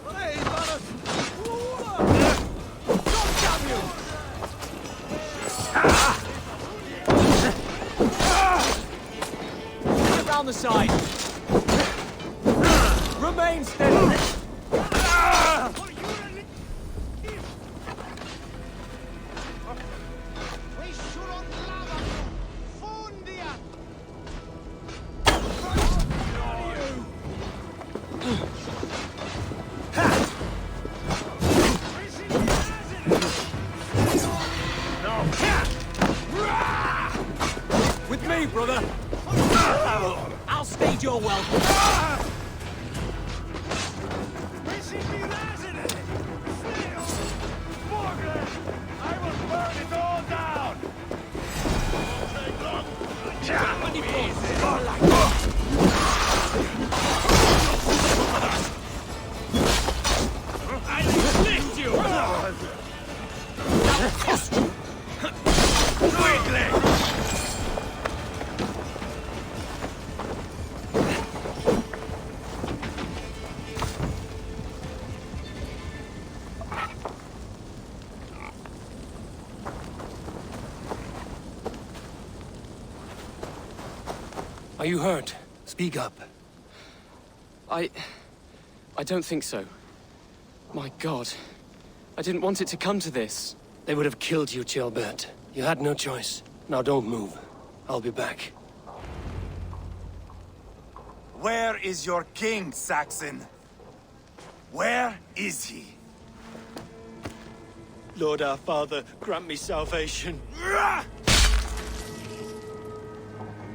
Around the side. Remain steady. With me, brother. I'll stage your welcome. Are you hurt? Speak up. I don't think so. My God. I didn't want it to come to this. They would have killed you, Ceolbert. You had no choice. Now don't move. I'll be back. Where is your king, Saxon? Where is he? Lord our Father, grant me salvation.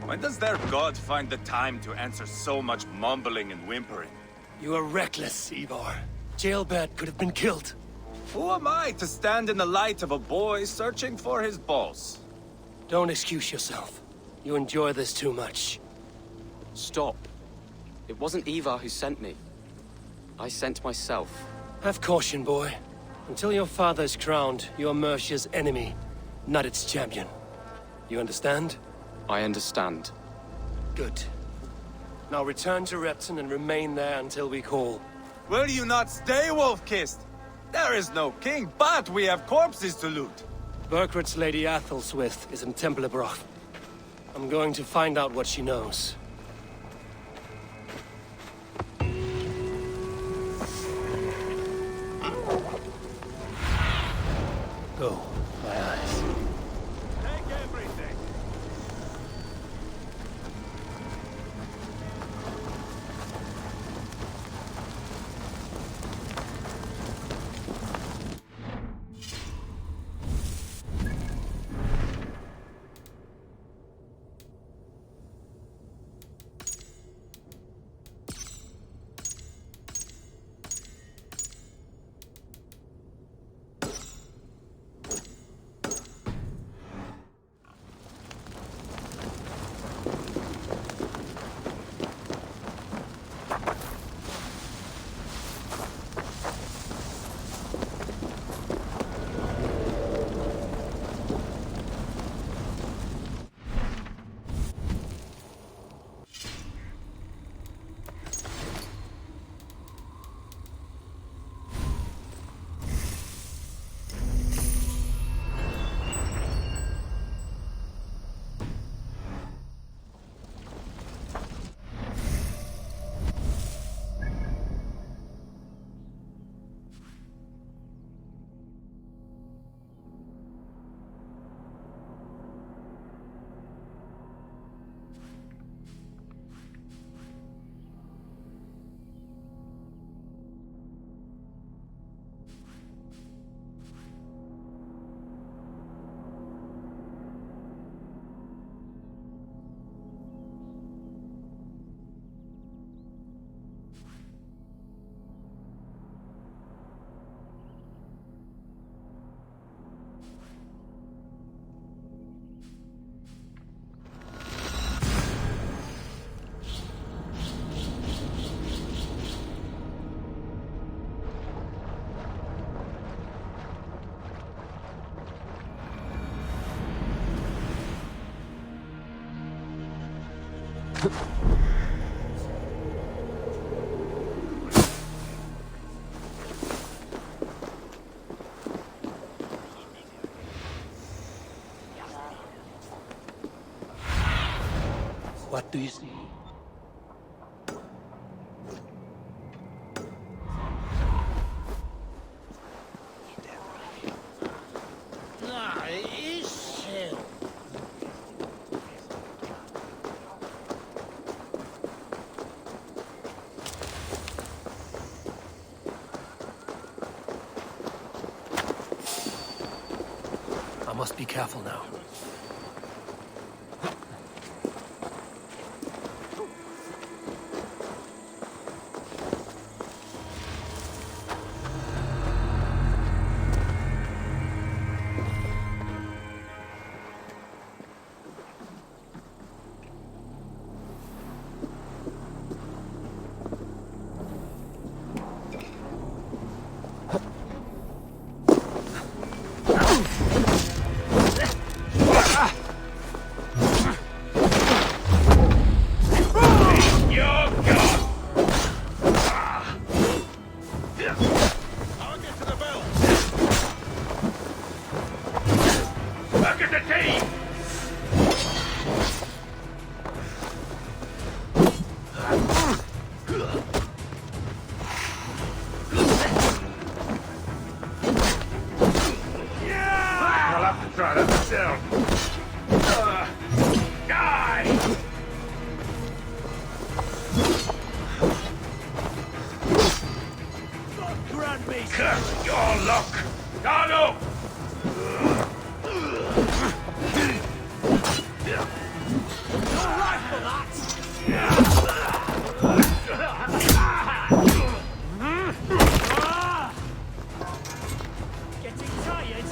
When does their god find the time to answer so much mumbling and whimpering? You are reckless, Ivar. Ceolbert could have been killed. Who am I to stand in the light of a boy searching for his balls? Don't excuse yourself. You enjoy this too much. Stop. It wasn't Ivar who sent me. I sent myself. Have caution, boy. Until your father is crowned, you are Mercia's enemy, not its champion. You understand? I understand. Good. Now return to Repton and remain there until we call. Will you not stay, Wolf-Kissed? There is no king, but we have corpses to loot. Burkred's Lady Athelstwith is in Templebroch. I'm going to find out what she knows. Go, my eyes. Take everything. What do you see? I must be careful now. try that myself. Die! Grant me! Curse your luck! Darno! You're right for that! Getting tired?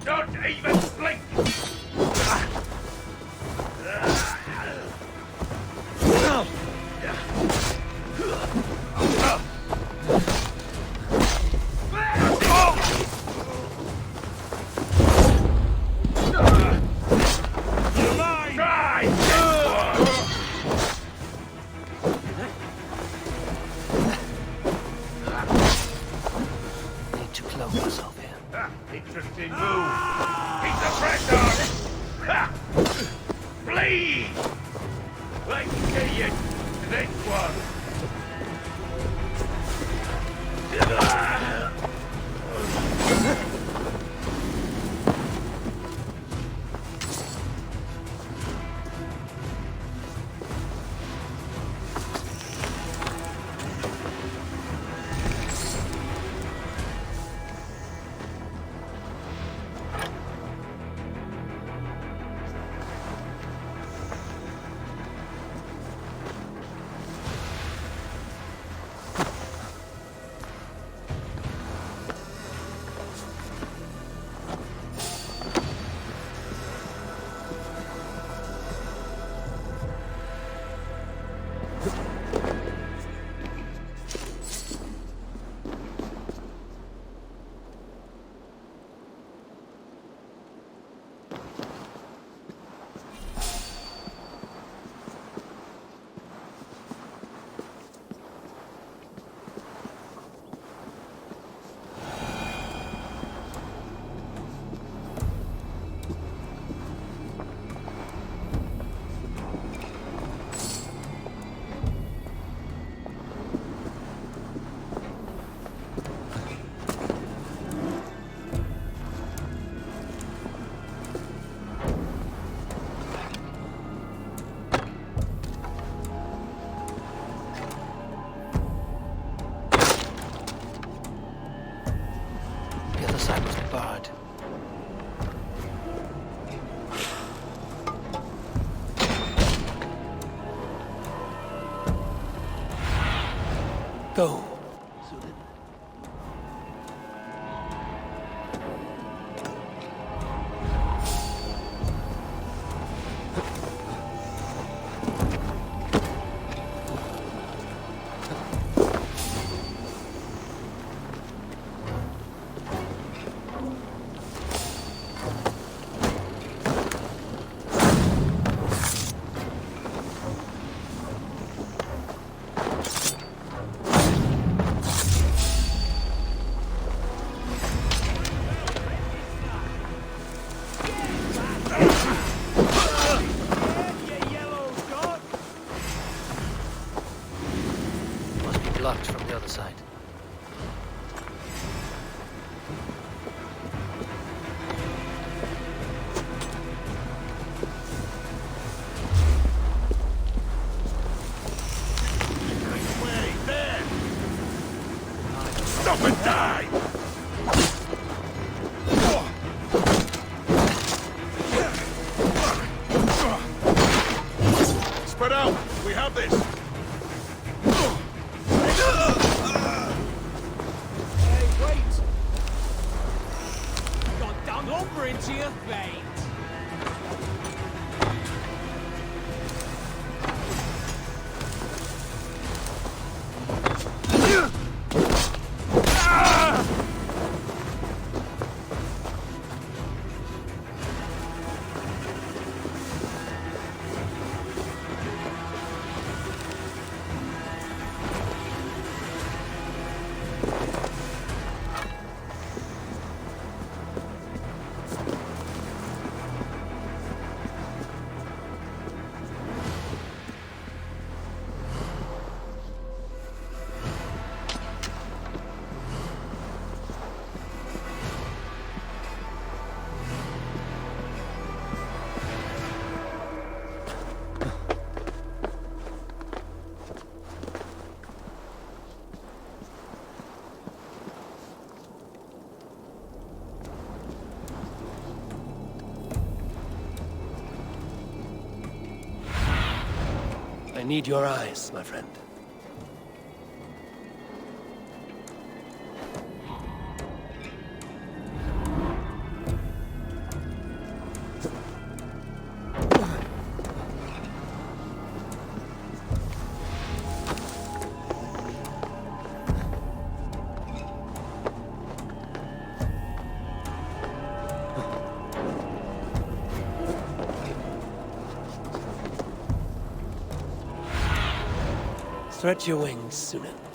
Don't even blink! Need to cloak myself here. Interesting move. Keep the pressure on. Ha! Bleed! Let's get you to this one. The other side was barred. Go. Must be blocked from the other side. Stop and die! Spread out! We have this! Hey, wait! Got down lumber into your veins. Ah! need your eyes, my friend. Stretch your wings, Sunan.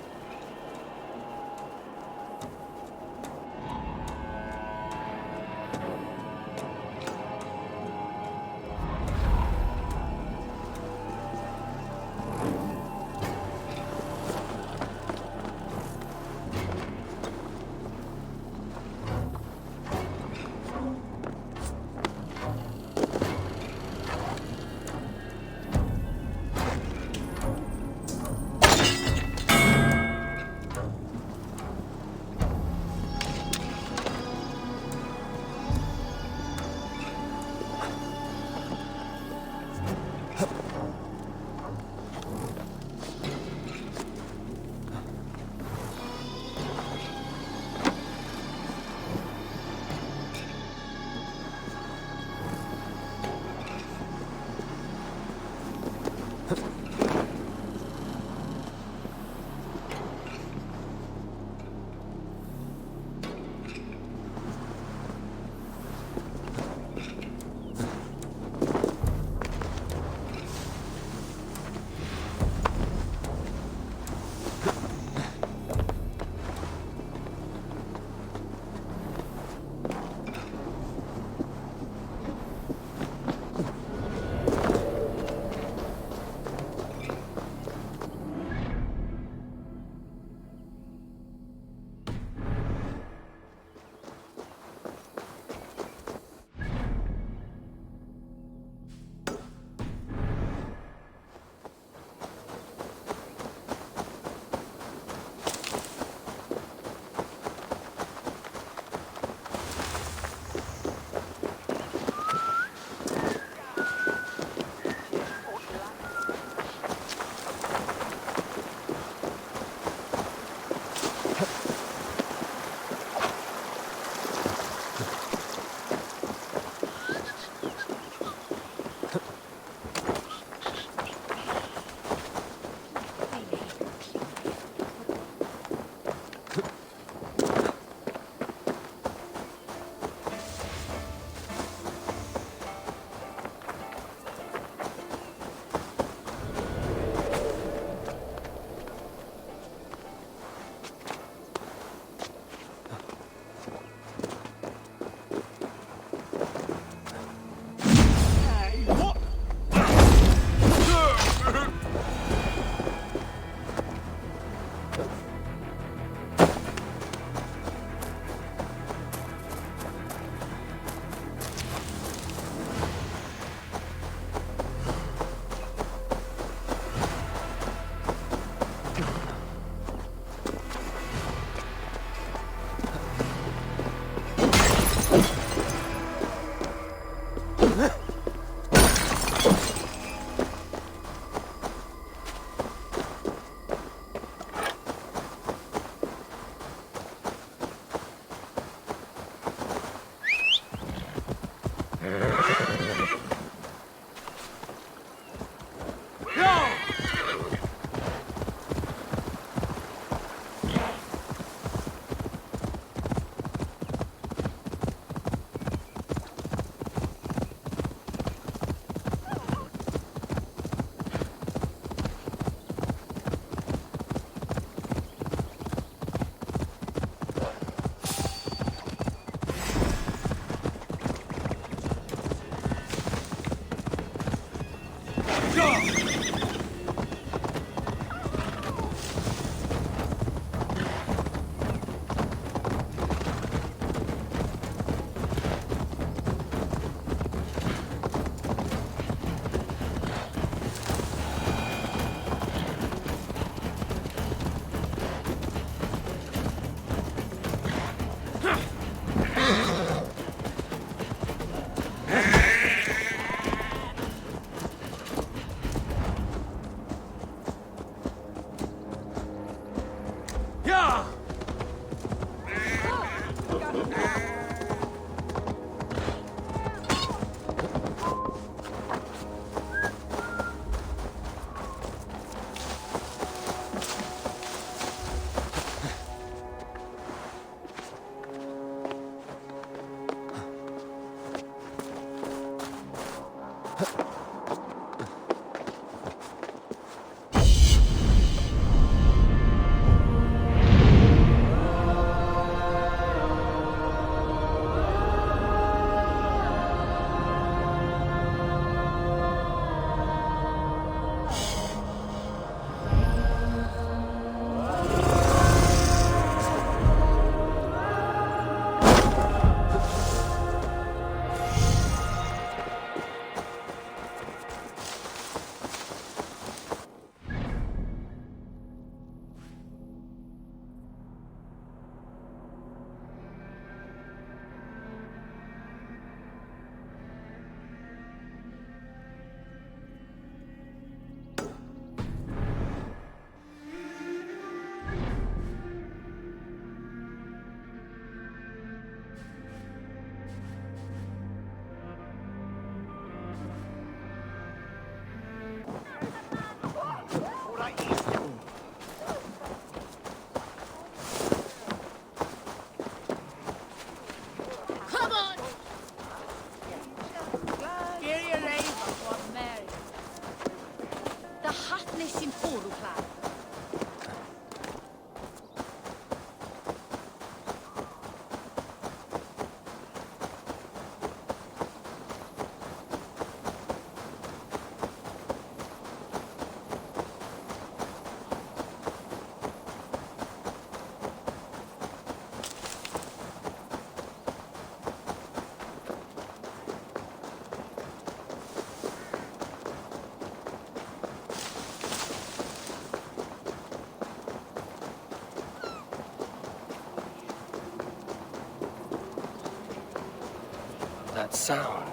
That sound.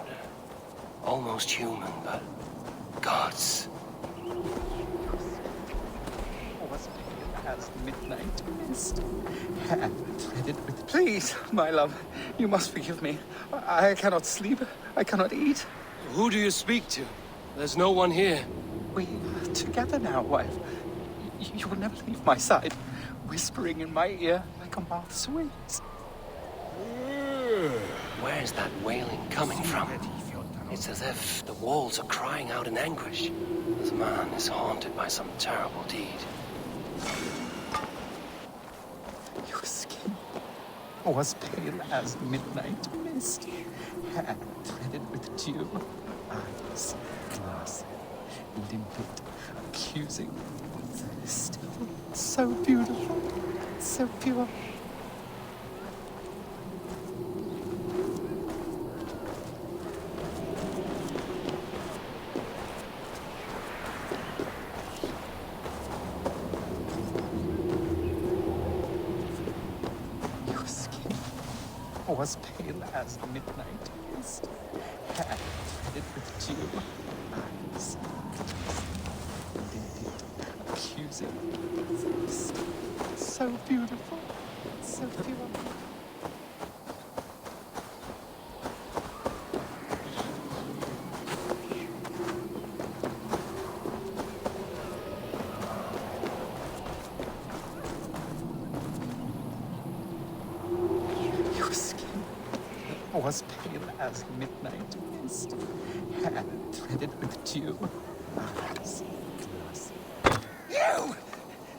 Almost human, but gods. Was pale as midnight mist, and threaded with... Please, my love, you must forgive me. I cannot sleep. I cannot eat. Who do you speak to? There's no one here. We are together now, wife. You will never leave my side, whispering in my ear like a moth's wings. Where's that wailing coming from? It's as if the walls are crying out in anguish. This man is haunted by some terrible deed. Your skin was pale as midnight mist, and threaded with dew, eyes glassy, limpid, accusing, still so beautiful, so pure. Was pale as midnight mist, and threaded with dew, eyes limpid, accusing, so beautiful, so pure. Was pale as midnight mist, and threaded with dew, eyes glassy.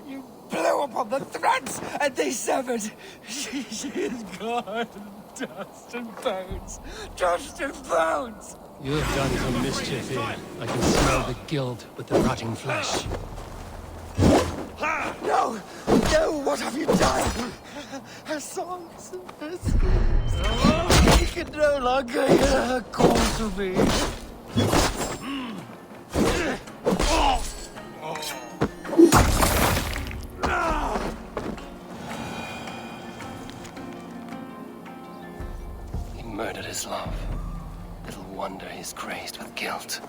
You blew upon the threads, and they severed. She is gone, dust and bones, dust and bones. You have done some mischief here. I can smell the guilt with the rotting flesh. No! No! What have you done? Her songs, her screams. She can no longer hear her call to me. He murdered his love. Little wonder he's crazed with guilt.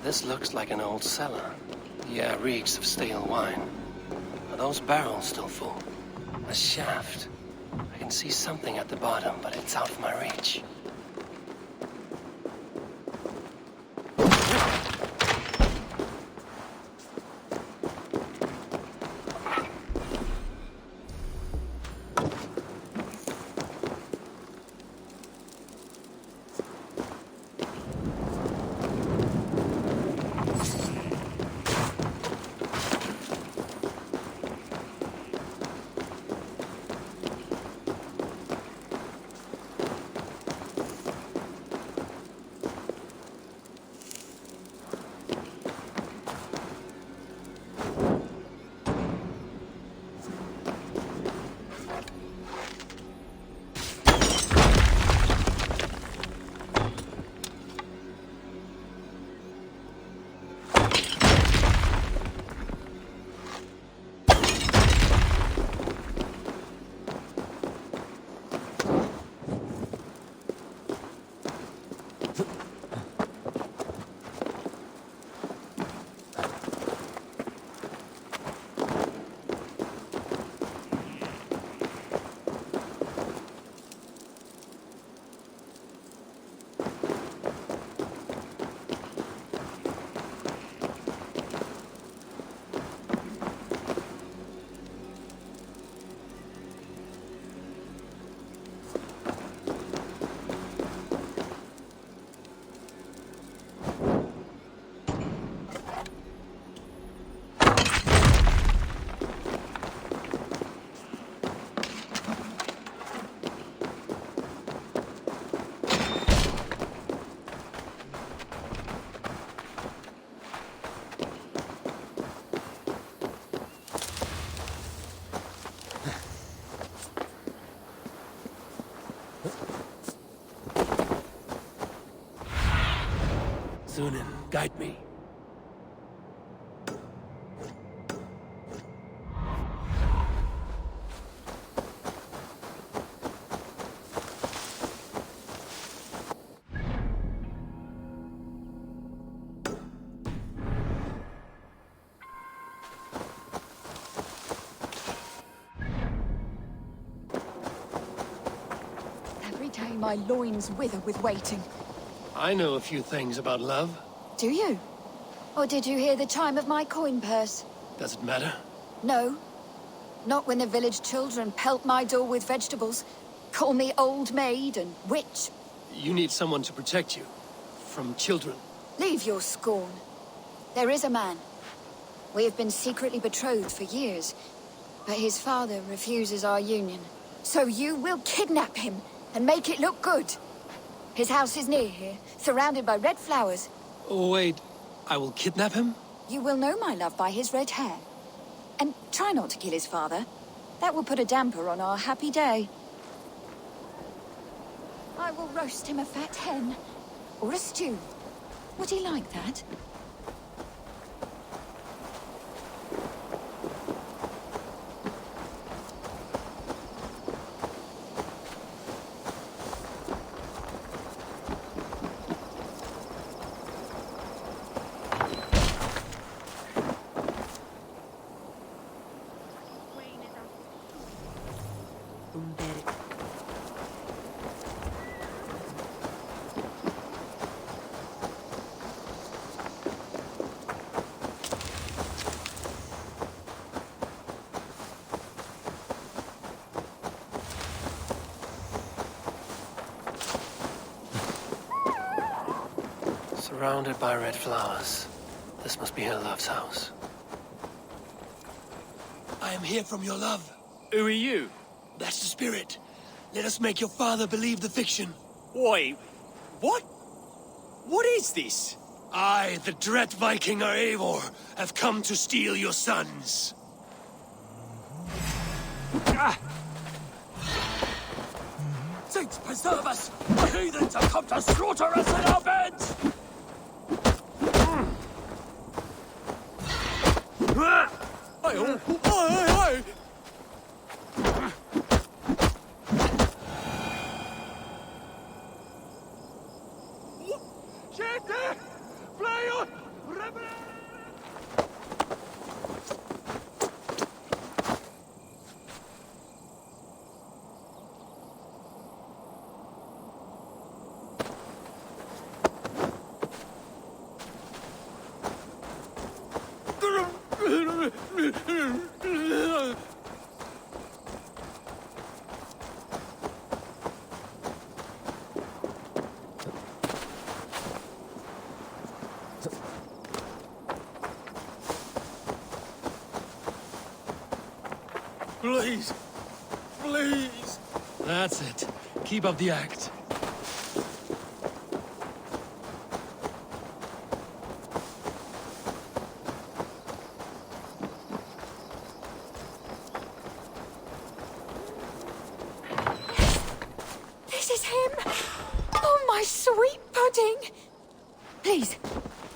This looks like an old cellar. Yeah, reeks of stale wine. Are those barrels still full? A shaft. I can see something at the bottom, but it's out of my reach. Sunan, guide me. Every day my loins wither with waiting. I know a few things about love. Do you? Or did you hear the chime of my coin purse? Does it matter? No. Not when the village children pelt my door with vegetables, call me old maid and witch. You need someone to protect you. From children. Leave your scorn. There is a man. We have been secretly betrothed for years, but his father refuses our union. So you will kidnap him and make it look good. His house is near here, surrounded by red flowers. Oh, wait. I will kidnap him? You will know my love by his red hair. And try not to kill his father. That will put a damper on our happy day. I will roast him a fat hen. Or a stew. Would he like that? Surrounded by red flowers. This must be her love's house. I am here from your love. Who are you? That's the spirit. Let us make your father believe the fiction. Wait, what? What is this? I, the dread Viking Eivor, have come to steal your sons. Saints preserve us! The heathens have come to slaughter us in our beds! Please. Please. That's it. Keep up the act. This is him! Oh, my sweet pudding! Please,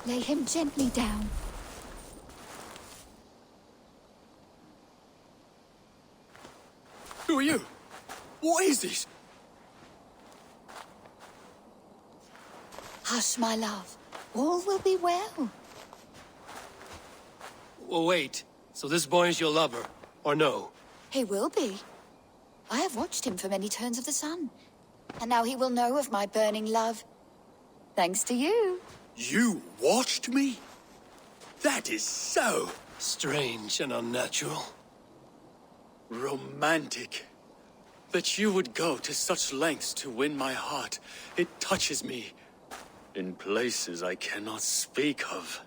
lay him gently down. Who are you? What is this? Hush, my love. All will be well. Well, wait. So this boy is your lover, or no? He will be. I have watched him for many turns of the sun. And now he will know of my burning love. Thanks to you. You watched me? That is so... strange and unnatural. romantic. That you would go to such lengths to win my heart. It touches me. In places I cannot speak of.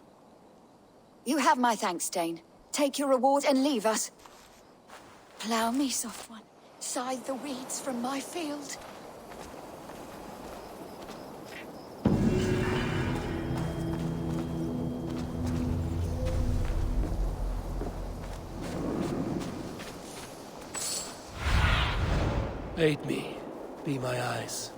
You have my thanks, Dane. Take your reward and leave us. Plough me, soft one. Scythe the weeds from my field. Aid me. Be my eyes.